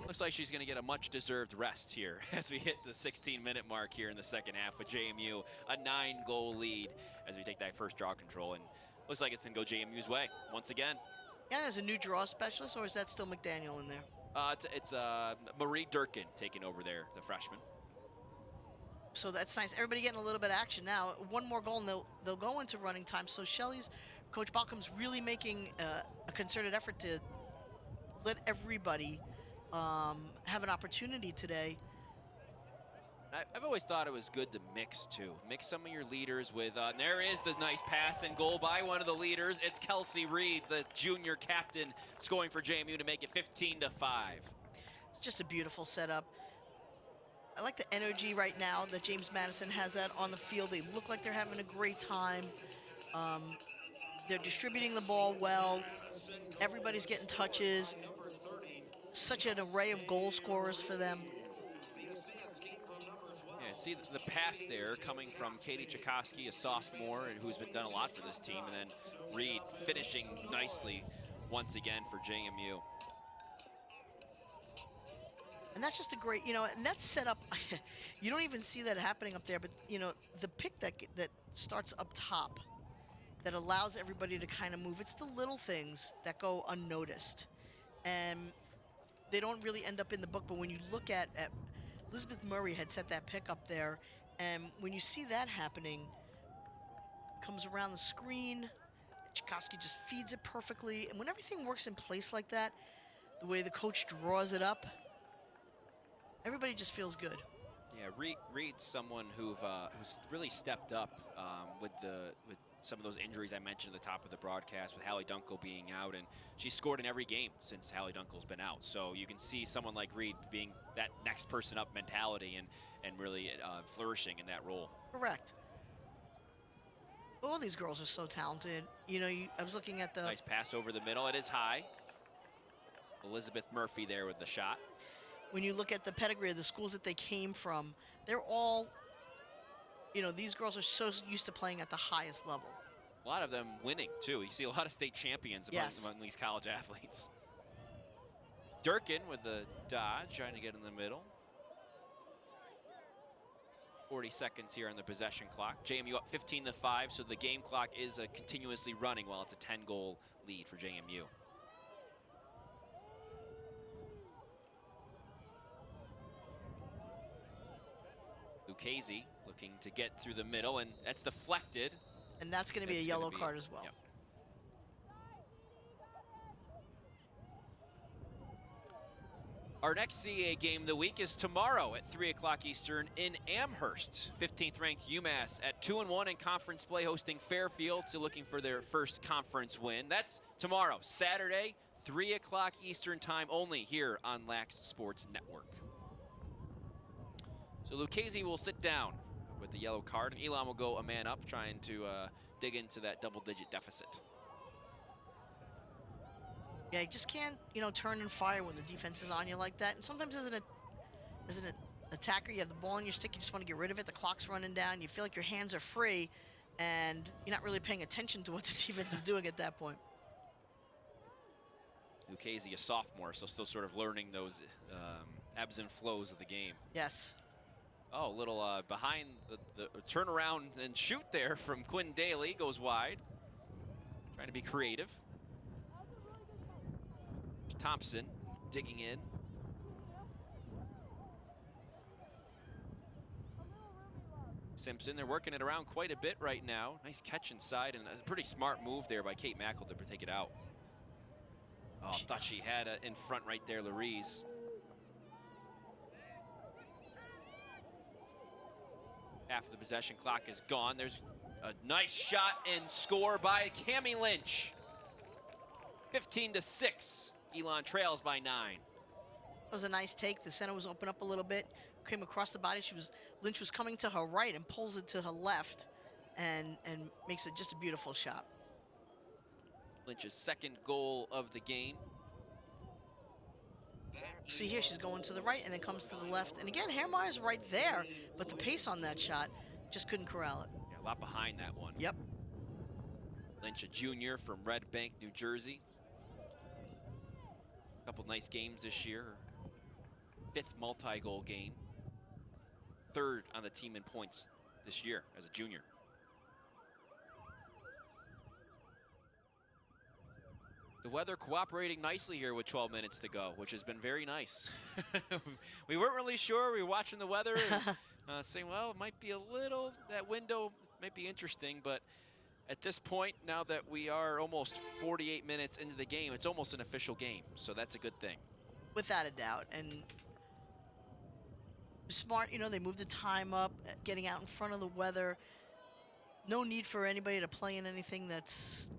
looks like she's going to get a much-deserved rest here as we hit the 16-minute mark here in the second half with JMU, a 9-goal lead as we take that first draw control. And looks like it's going to go JMU's way once again. Yeah, there's a new draw specialist, or is that still McDaniel in there? It's Marie Durkin taking over there, the freshman. So that's nice. Everybody getting a little bit of action now. One more goal, and they'll go into running time. So Coach Balcom's really making a concerted effort to let everybody have an opportunity today. I've always thought it was good to mix, too. Mix some of your leaders with, and there is the nice pass and goal by one of the leaders. It's Kelsey Reed, the junior captain, scoring for JMU to make it 15-5. It's just a beautiful setup. I like the energy right now that James Madison has that on the field. They look like they're having a great time. They're distributing the ball well. Everybody's getting touches. Such an array of goal scorers for them. Yeah, see the pass there coming from Katie Tchaikovsky, a sophomore, and who's been done a lot for this team, and then Reed finishing nicely once again for JMU. And that's just a great, and that's set up. You don't even see that happening up there, but, the pick that starts up top that allows everybody to kind of move. It's the little things that go unnoticed. And they don't really end up in the book, but when you look at Elizabeth Murray had set that pick up there, and when you see that happening, comes around the screen, Tchaikovsky just feeds it perfectly, and when everything works in place like that, the way the coach draws it up, everybody just feels good. Yeah, Reed's someone who's really stepped up with some of those injuries I mentioned at the top of the broadcast, with Hallie Dunkel being out, and she's scored in every game since Hallie Dunkel's been out. So you can see someone like Reed being that next person up mentality and really flourishing in that role. Correct. All these girls are so talented. I was looking at the nice pass over the middle. It is high. Elizabeth Murphy there with the shot. When you look at the pedigree of the schools that they came from, they're all, these girls are so used to playing at the highest level. A lot of them winning, too. You see a lot of state champions among these college athletes. Durkin with the dodge, trying to get in the middle. 40 seconds here on the possession clock. JMU up 15-5, so the game clock is continuously running while it's a 10-goal lead for JMU. Lucchese looking to get through the middle, and that's deflected. And that's going to be a yellow card as well. Yep. Our next CAA game of the week is tomorrow at 3 o'clock Eastern in Amherst. 15th ranked UMass at 2-1 in conference play, hosting Fairfield, so looking for their first conference win. That's tomorrow, Saturday, 3 o'clock Eastern time only here on Lax Sports Network. So Lucchese will sit down with the yellow card, and Elon will go a man up, trying to dig into that double-digit deficit. Yeah, you just can't, turn and fire when the defense is on you like that. And sometimes as an attacker, you have the ball in your stick, you just want to get rid of it. The clock's running down. You feel like your hands are free, and you're not really paying attention to what the defense is doing at that point. Lucchese, a sophomore, so still sort of learning those ebbs and flows of the game. Yes. Oh, a little behind the turnaround and shoot there from Quinn Daly. Goes wide. Trying to be creative. Thompson digging in. Simpson, they're working it around quite a bit right now. Nice catch inside, and a pretty smart move there by Kate Mackel to take it out. Oh, thought she had it in front right there, Larice. Half of the possession clock is gone. There's a nice shot and score by Cami Lynch. 15-6. Elon trails by 9. That was a nice take. The center was open up a little bit, came across the body. Lynch was coming to her right and pulls it to her left, and makes it just a beautiful shot. Lynch's second goal of the game. See here, she's going to the right and then comes to the left. And again, Hairmeyer's right there, but the pace on that shot just couldn't corral it. Yeah, a lot behind that one. Yep. Lynch, a junior from Red Bank, New Jersey. A couple nice games this year. 5th multi-goal game. 3rd on the team in points this year as a junior. The weather cooperating nicely here with 12 minutes to go, which has been very nice. We weren't really sure. We were watching the weather and saying, well, it might be a little, that window might be interesting, but at this point, now that we are almost 48 minutes into the game, it's almost an official game, so that's a good thing. Without a doubt. And smart, they moved the time up, getting out in front of the weather. No need for anybody to play in anything that's,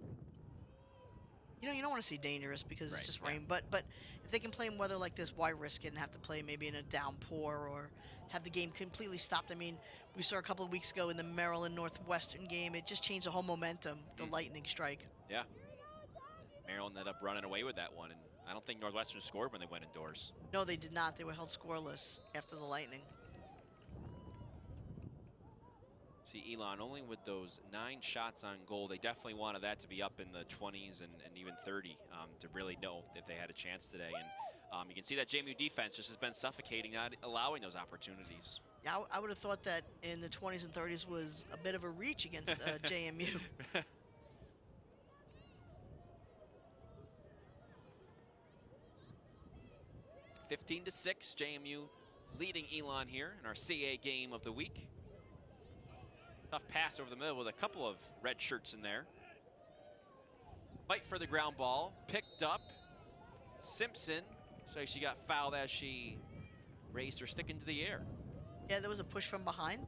you don't want to see dangerous because it's just rain. But if they can play in weather like this, why risk it and have to play maybe in a downpour or have the game completely stopped? I mean, we saw a couple of weeks ago in the Maryland Northwestern game, it just changed the whole momentum, the lightning strike. Yeah. Maryland ended up running away with that one, and I don't think Northwestern scored when they went indoors. No, they did not. They were held scoreless after the lightning. See, Elon, only with those 9 shots on goal, they definitely wanted that to be up in the 20s and even 30 to really know if they had a chance today. And you can see that JMU defense just has been suffocating, not allowing those opportunities. Yeah, I would have thought that in the 20s and 30s was a bit of a reach against JMU. 15-6, JMU leading Elon here in our CAA game of the week. Tough pass over the middle with a couple of red shirts in there. Fight for the ground ball, picked up. Simpson, so she got fouled as she raised her stick into the air. Yeah, there was a push from behind.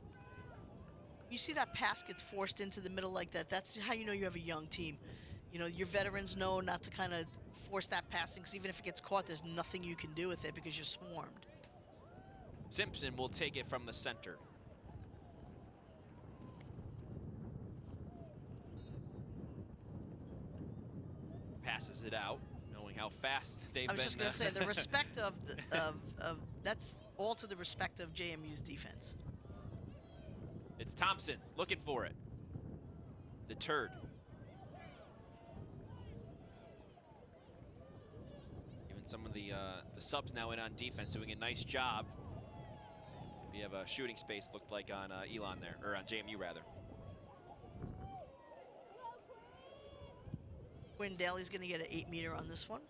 You see that pass gets forced into the middle like that. That's how you know you have a young team. Your veterans know not to kind of force that passing, because even if it gets caught, there's nothing you can do with it because you're swarmed. Simpson will take it from the center. Passes it out, knowing how fast they've been. I was just going to say, the respect of that's all to the respect of JMU's defense. It's Thompson looking for it. Deterred. Even some of the subs now in on defense doing a nice job. We have a shooting space looked like on Elon there, or on JMU rather. Quinn Daly's going to get an 8-meter on this one.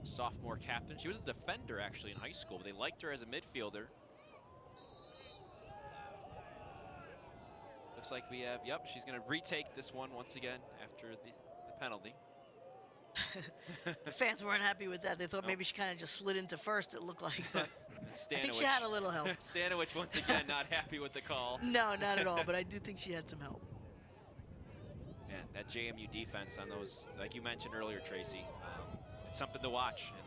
Sophomore captain. She was a defender actually in high school, but they liked her as a midfielder. Looks like we have, yep, she's going to retake this one once again after the penalty. The fans weren't happy with that. They thought maybe she kind of just slid into first, it looked like. But I think she had a little help. Stanowich, once again, not happy with the call. No, not at all. But I do think she had some help. Man, that JMU defense on those, like you mentioned earlier, Tracy, it's something to watch. And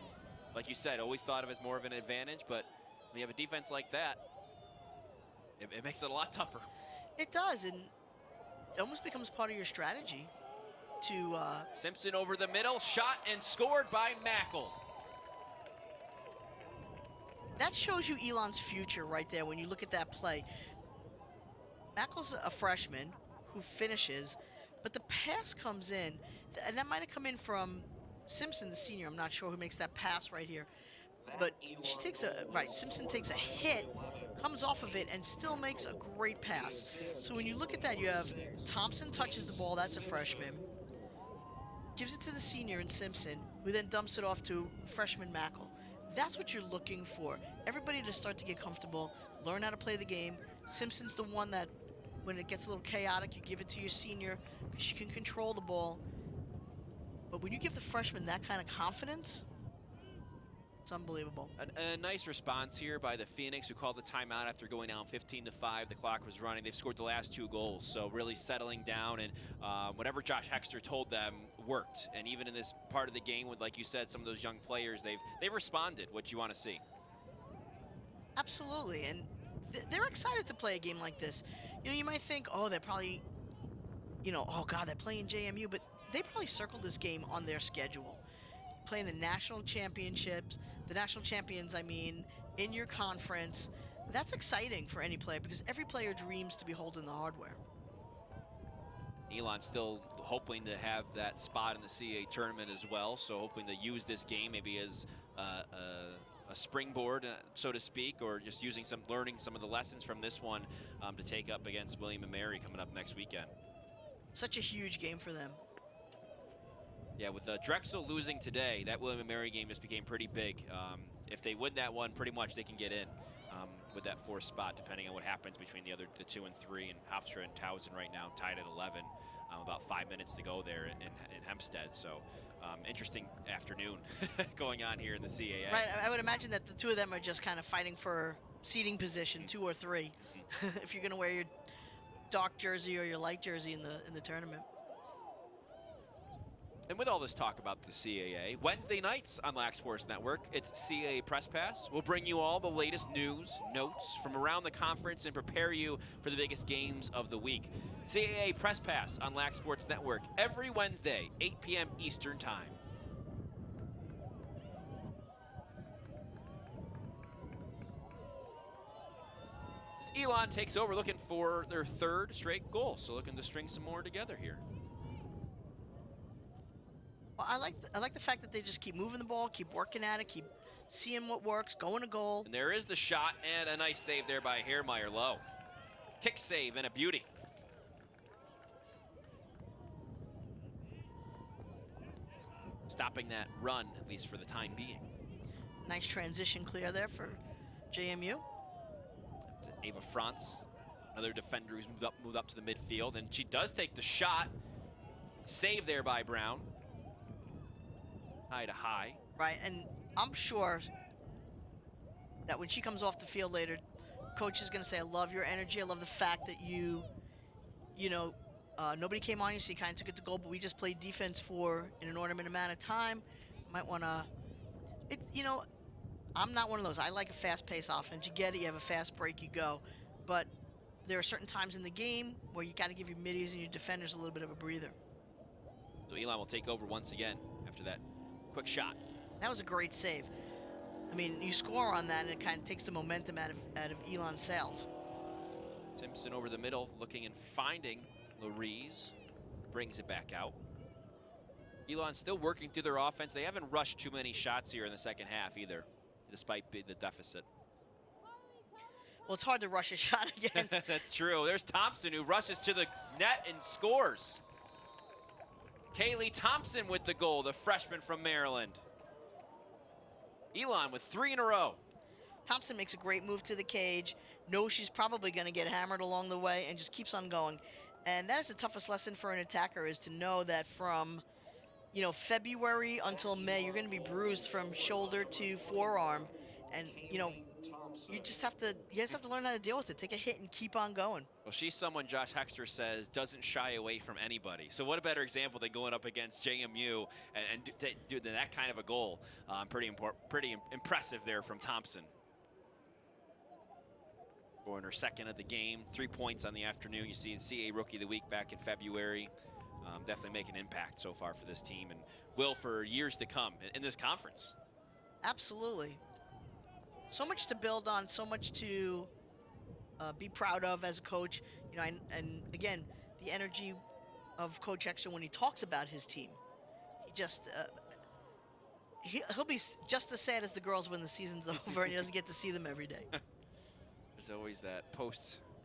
like you said, always thought of as more of an advantage, but when you have a defense like that, it makes it a lot tougher. It does, and it almost becomes part of your strategy to... Simpson over the middle, shot and scored by Mackel. That shows you Elon's future right there when you look at that play. Mackel's a freshman who finishes, but the pass comes in, and that might have come in from Simpson, the senior. I'm not sure who makes that pass right here. But she takes Simpson takes a hit, comes off of it, and still makes a great pass. So when you look at that, you have Thompson touches the ball, that's a freshman. Gives it to the senior in Simpson, who then dumps it off to freshman Mackel. That's what you're looking for. Everybody to start to get comfortable, learn how to play the game. Simpson's the one that, when it gets a little chaotic, you give it to your senior, because she can control the ball. But when you give the freshman that kind of confidence, it's unbelievable. A nice response here by the Phoenix, who called the timeout after going down 15-5. The clock was running. They've scored the last 2 goals, so really settling down. And whatever Josh Hexter told them worked. And even in this part of the game, with, like you said, some of those young players, they've responded. What you want to see? Absolutely, and they're excited to play a game like this. You know, you might think, oh, they're probably, oh God, they're playing JMU, but they probably circled this game on their schedule. Playing the national championships, the national champions, in your conference. That's exciting for any player because every player dreams to be holding the hardware. Elon still hoping to have that spot in the CAA tournament as well, so hoping to use this game maybe as a springboard, so to speak, or just learning some of the lessons from this one to take up against William & Mary coming up next weekend. Such a huge game for them. Yeah, with Drexel losing today, that William & Mary game just became pretty big. If they win that one, pretty much they can get in with that 4th spot, depending on what happens between the 2 and 3, and Hofstra and Towson right now tied at 11. About 5 minutes to go there in Hempstead. So interesting afternoon going on here in the CAA. Right, I would imagine that the 2 of them are just kind of fighting for seating position, 2 or 3, if you're going to wear your dark jersey or your light jersey in the tournament. And with all this talk about the CAA, Wednesday nights on Lac Sports Network, it's CAA Press Pass. We'll bring you all the latest news, notes from around the conference, and prepare you for the biggest games of the week. CAA Press Pass on Lac Sports Network every Wednesday, 8 p.m. Eastern Time. As Elon takes over, looking for their 3rd straight goal, so looking to string some more together here. Well, I like the fact that they just keep moving the ball, keep working at it, keep seeing what works, going to goal. And there is the shot, and a nice save there by Hairmeyer low. Kick save and a beauty. Stopping that run, at least for the time being. Nice transition clear there for JMU. Ava France, another defender who's moved up to the midfield, and she does take the shot. Save there by Brown. High to high. Right, and I'm sure that when she comes off the field later, coach is going to say, I love your energy. I love the fact that nobody came on you, so you kind of took it to goal, but we just played defense for an inordinate amount of time. Might want to, I'm not one of those. I like a fast-paced offense. You get it, you have a fast break, you go. But there are certain times in the game where you got to give your middies and your defenders a little bit of a breather. So Elon will take over once again after that quick shot. That was a great save. I mean, you score on that, and it kind of takes the momentum out of Elon's sails. Simpson over the middle, looking and finding Lariz. Brings it back out. Elon still working through their offense. They haven't rushed too many shots here in the second half either, despite the deficit. Well, it's hard to rush a shot against. That's true. There's Thompson, who rushes to the net and scores. Kaylee Thompson with the goal, the freshman from Maryland. Elon with 3 in a row. Thompson makes a great move to the cage, knows she's probably going to get hammered along the way, and just keeps on going. And that is the toughest lesson for an attacker, is to know that from February until May, you're going to be bruised from shoulder to forearm, and you guys have to learn how to deal with it. Take a hit and keep on going. Well, she's someone Josh Hexter says doesn't shy away from anybody. So what a better example than going up against JMU and do that kind of a goal. Pretty impressive there from Thompson. Scoring her second of the game, 3 points on the afternoon. You see the CAA Rookie of the Week back in February. Definitely make an impact so far for this team and will for years to come in this conference. Absolutely. So much to build on, so much to be proud of as a coach. And again, the energy of Coach Hexter when he talks about his team. He just he'll be just as sad as the girls when the season's over and he doesn't get to see them every day. There's always that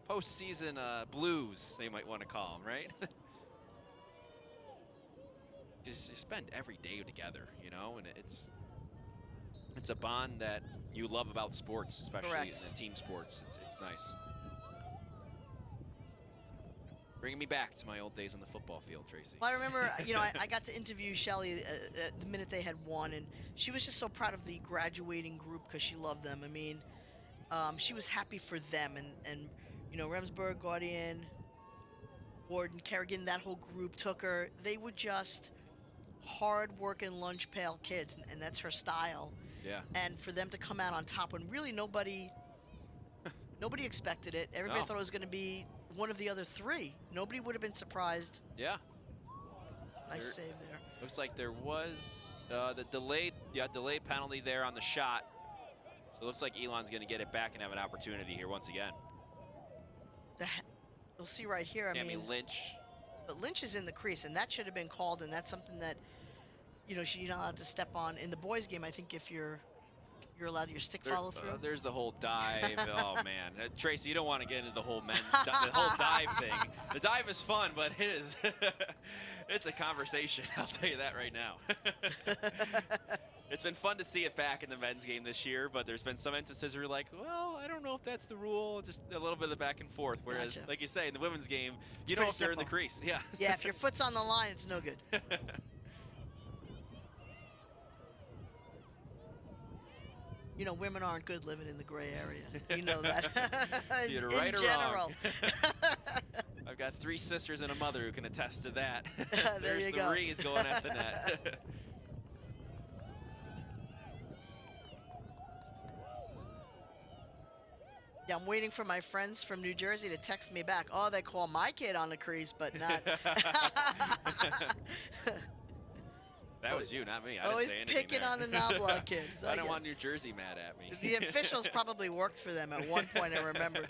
postseason blues, they might want to call them, right? You spend every day together, and it's a bond that you love about sports, especially Correct. in team sports. It's nice. Bringing me back to my old days on the football field, Tracy. Well, I remember, I got to interview Shelly the minute they had won, and she was just so proud of the graduating group because she loved them. I mean, she was happy for them, and Remsburg, Guardian, Warden, Kerrigan, that whole group took her. They were just hard-working lunch pail kids, and that's her style. Yeah. And for them to come out on top when really nobody expected it. Everybody thought it was going to be one of the other three. Nobody would have been surprised. Yeah. Nice save there. Looks like there was the delayed penalty there on the shot. So it looks like Elon's going to get it back and have an opportunity here once again. You'll see right here. I mean, Lynch. But Lynch is in the crease, and that should have been called, and that's something that, you're not allowed to step on. In the boys' game, I think if you're allowed your stick follow through. There's the whole dive. Oh man, Tracy, you don't want to get into the whole the whole dive thing. The dive is fun, but it's a conversation. I'll tell you that right now. It's been fun to see it back in the men's game this year, but there's been some instances where you're like, well, I don't know if that's the rule. Just a little bit of the back and forth. Whereas, Gotcha. Like you say, in the women's game, you know if they're in the crease. Yeah. Yeah, if your foot's on the line, it's no good. Women aren't good living in the gray area. You know that. You're in right or general. wrong. I've got 3 sisters and a mother who can attest to that. There There's you the go. Rees going at the net. Yeah, I'm waiting for my friends from New Jersey to text me back. Oh, they call my kid on the crease, but not. That was you, not me. I Always didn't say anything picking there. on the Knobloch kids. I don't want New Jersey mad at me. The officials probably worked for them at one point, I remembered.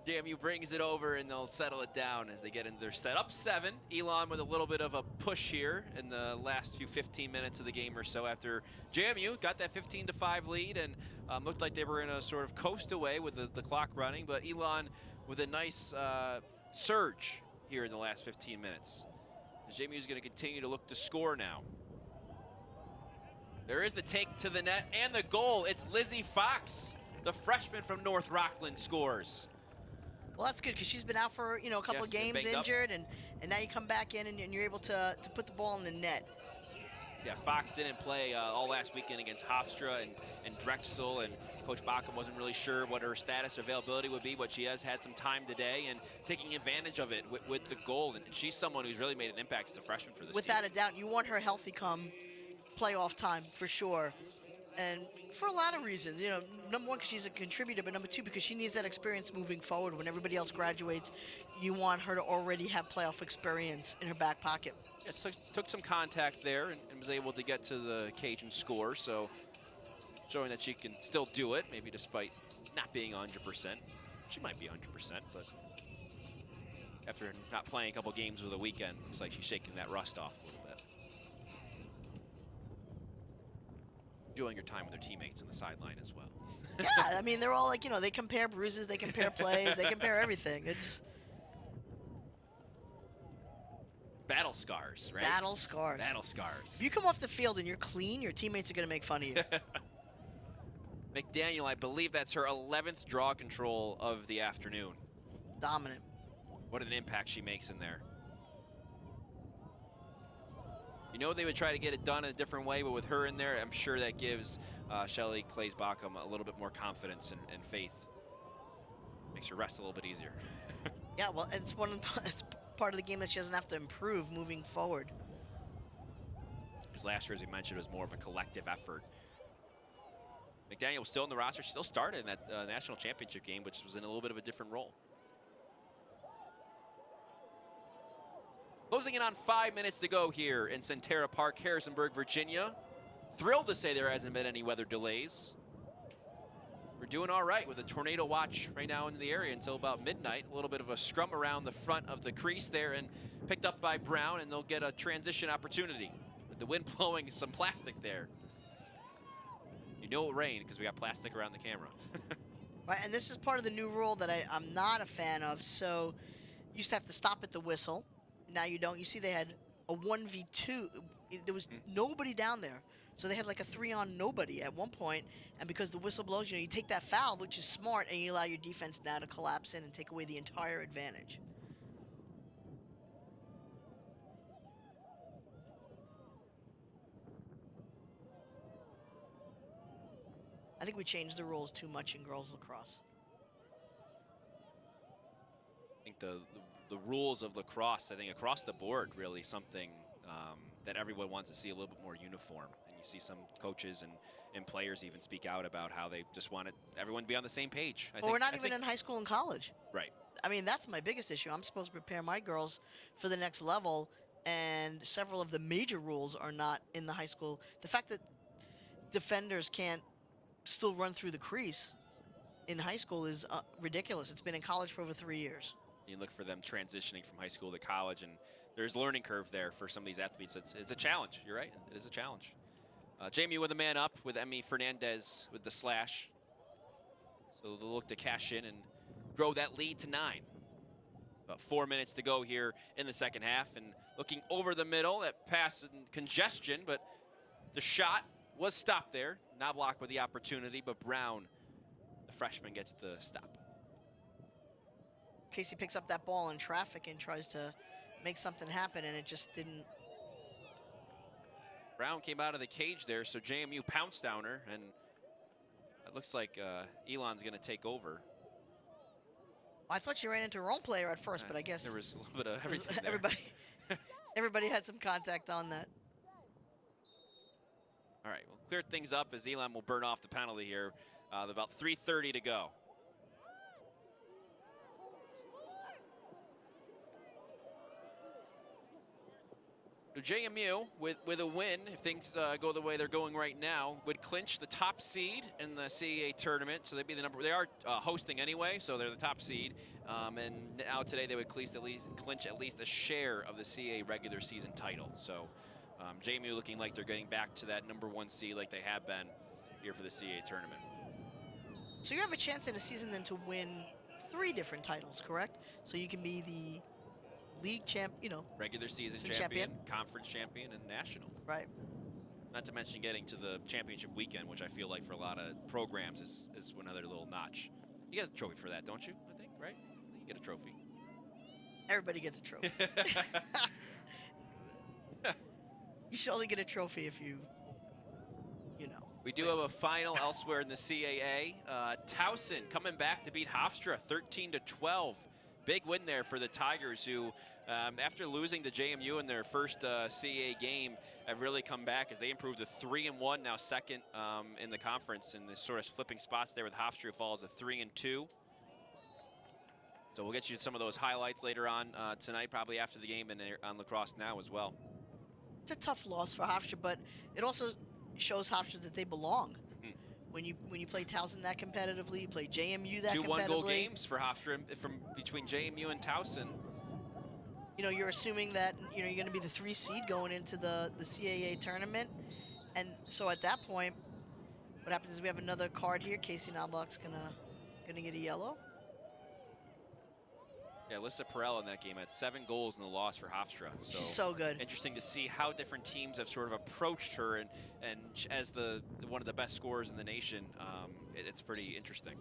JMU brings it over, and they'll settle it down as they get into their set. Up 7. Elon with a little bit of a push here in the last 15 minutes of the game or so after JMU got that 15-5 lead and looked like they were going to sort of coast away with the clock running. But Elon with a nice surge here in the last 15 minutes. JMU is going to continue to look to score now. There is the take to the net and the goal. It's Lizzie Fox, the freshman from North Rockland, scores. Well, that's good because she's been out for a couple of games injured, and now you come back in and you're able to put the ball in the net. Yeah, Fox didn't play all last weekend against Hofstra and Drexel, and Coach Backham wasn't really sure what her status or availability would be, but she has had some time today and taking advantage of it with the goal. And she's someone who's really made an impact as a freshman for this Without team. a doubt, you want her healthy come playoff time for sure. And for a lot of reasons, number one, because she's a contributor, but number two, because she needs that experience moving forward. When everybody else graduates, you want her to already have playoff experience in her back pocket. Yes, took some contact there and was able to get to the cage and score, so showing that she can still do it, maybe despite not being 100%. She might be 100%, but after not playing a couple games over the weekend, looks like she's shaking that rust off a little bit. Enjoying your time with their teammates on the sideline as well. Yeah, I mean, they're all like, they compare bruises, they compare plays, they compare everything. It's battle scars, right? battle scars. Battle scars. If you come off the field and you're clean, your teammates are going to make fun of you. McDaniel, I believe that's her 11th draw control of the afternoon. Dominant. What an impact she makes in there. You know they would try to get it done in a different way, but with her in there, I'm sure that gives Shelly Claes-Bacham a little bit more confidence and faith. Makes her rest a little bit easier. Yeah, well, it's it's part of the game that she doesn't have to improve moving forward. Because last year, as we mentioned, was more of a collective effort. McDaniel was still in the roster. She still started in that national championship game, which was in a little bit of a different role. Closing in on 5 minutes to go here in Centera Park, Harrisonburg, Virginia. Thrilled to say there hasn't been any weather delays. We're doing all right with a tornado watch right now in the area until about midnight. A little bit of a scrum around the front of the crease there and picked up by Brown, and they'll get a transition opportunity with the wind blowing some plastic there. You know it rained because we got plastic around the camera. Right, and this is part of the new rule that I'm not a fan of. So you used to have to stop at the whistle. Now you don't. You see they had a 1v2. There was nobody down there. So they had like a 3-on nobody at one point, and because the whistle blows, you take that foul, which is smart, and you allow your defense now to collapse in and take away the entire advantage. I think we changed the rules too much in girls lacrosse. I think the rules of lacrosse, I think across the board, really something that everyone wants to see a little bit more uniform. And you see some coaches and players even speak out about how they just want everyone to be on the same page. Well, we're not even in high school and college. Right. I mean, that's my biggest issue. I'm supposed to prepare my girls for the next level, and several of the major rules are not in the high school. The fact that defenders can't still run through the crease in high school is ridiculous. It's been in college for over 3 years. You look for them transitioning from high school to college, and there's a learning curve there for some of these athletes. It's a challenge. You're right. It is a challenge. JMU with a man up with Emmy Fernandez with the slash. So they'll look to cash in and grow that lead to 9. About 4 minutes to go here in the second half, and looking over the middle, that pass and congestion, but the shot was stopped there. Knobloch with the opportunity, but Brown, the freshman, gets the stop. Casey picks up that ball in traffic and tries to make something happen, and it just didn't. Brown came out of the cage there, so JMU pounced down her, and it looks like Elon's going to take over. I thought she ran into her own player at first, but I guess there was a little bit of everything there. Everybody had some contact on that. All right, we'll clear things up as Elon will burn off the penalty here. About 3:30 to go. JMU, with a win, if things go the way they're going right now, would clinch the top seed in the CAA tournament. So they'd be the number. They are hosting anyway, so they're the top seed. And now today they would clinch at least a share of the CAA regular season title. So JMU looking like they're getting back to that #1 seed like they have been here for the CAA tournament. So you have a chance in a season then to win 3 different titles, correct? So you can be the league champ, regular season champion, conference champion, and national. Right. Not to mention getting to the championship weekend, which I feel like for a lot of programs is another little notch. You get a trophy for that, don't you? I think, right? You get a trophy. Everybody gets a trophy. You should only get a trophy if you know. We do have a final elsewhere in the CAA. Towson coming back to beat Hofstra 13-12. Big win there for the Tigers, who, after losing to JMU in their first CAA game, have really come back as they improved to 3-1, now second in the conference, and the sort of flipping spots there with Hofstra, who falls to 3-2. So we'll get you some of those highlights later on tonight, probably after the game and on Lacrosse Now as well. It's a tough loss for Hofstra, but it also shows Hofstra that they belong. When you play Towson that competitively, you play JMU that competitively. 2 one-goal games for Hofstra from between JMU and Towson. You're assuming that you're going to be the 3 seed going into the CAA tournament, and so at that point, what happens is we have another card here. Casey Knobloch's gonna get a yellow. Yeah, Alyssa Perel in that game had 7 goals in the loss for Hofstra. So she's so good. Interesting to see how different teams have sort of approached her, and as one of the best scorers in the nation, it's pretty interesting.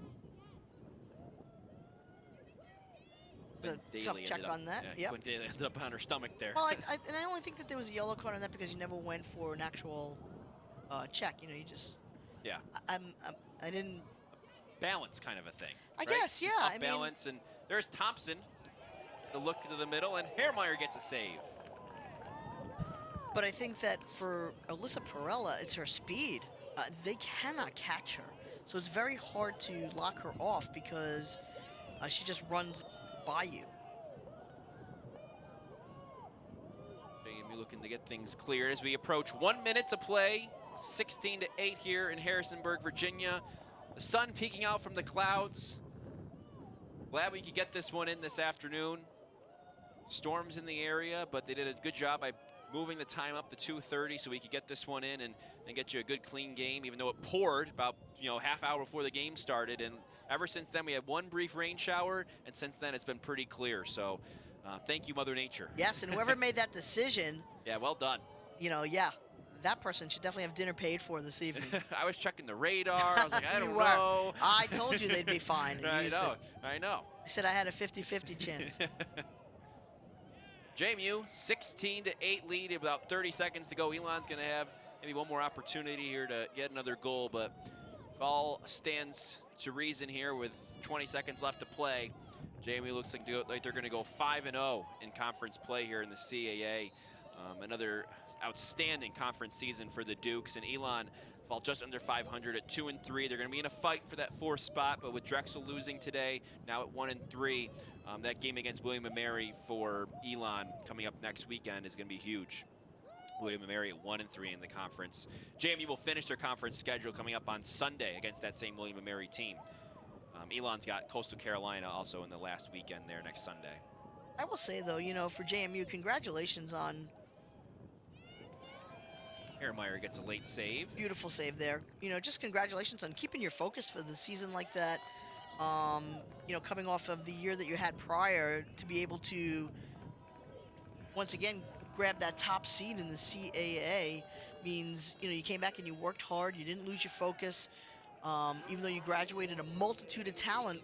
It's a tough check on that. Yeah, Yep. Quinn Daly ended up on her stomach there. Well, and I only think that there was a yellow card on that because you never went for an actual check. You know, you just. Yeah. I didn't. Balance kind of a thing. I right? guess, yeah. Off I mean, balance, and there's Thompson. The look to the middle, and Hairmeyer gets a save. but I think that for Alyssa Perella, it's her speed. They cannot catch her, so it's very hard to lock her off because she just runs by you. JMU looking to get things cleared as we approach 1 minute to play. 16-8 here in Harrisonburg, Virginia. The sun peeking out from the clouds. Glad we could get this one in this afternoon. Storms in the area, but they did a good job by moving the time up to 2:30 so we could get this one in and get you a good clean game, even though it poured about half hour before the game started. And ever since then, we had one brief rain shower, and since then it's been pretty clear. So thank you, Mother Nature. Yes, and whoever made that decision, Yeah, well done. Yeah, that person should definitely have dinner paid for this evening. I was checking the radar. I was like, I don't You were. know. I told you they'd be fine. and I you know. said- I know. I said I had a 50-50 chance. JMU 16-8 lead. About 30 seconds to go. Elon's going to have maybe one more opportunity here to get another goal, but if all stands to reason here with 20 seconds left to play, JMU looks like they're going to go 5-0 in conference play here in the CAA. Another outstanding conference season for the Dukes, and Elon fall just under 500 at 2-3. They're going to be in a fight for that 4th spot, but with Drexel losing today, now at 1-3, that game against William & Mary for Elon coming up next weekend is going to be huge. William & Mary at 1-3 in the conference. JMU will finish their conference schedule coming up on Sunday against that same William & Mary team. Elon's got Coastal Carolina also in the last weekend there next Sunday. I will say, though, for JMU, congratulations on Hairmeyer gets a late save. beautiful save there. Just congratulations on keeping your focus for the season like that. Coming off of the year that you had prior to be able to, once again, grab that top seed in the CAA means, you came back and you worked hard. You didn't lose your focus. Even though you graduated a multitude of talent,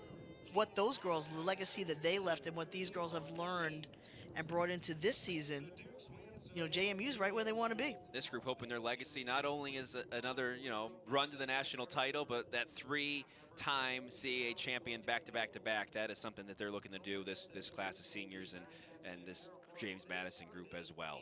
what those girls, the legacy that they left and what these girls have learned and brought into this season, JMU's right where they want to be. This group hoping their legacy not only is another, run to the national title, but that 3-time CAA champion back-to-back-to-back. That is something that they're looking to do, this class of seniors and this James Madison group as well.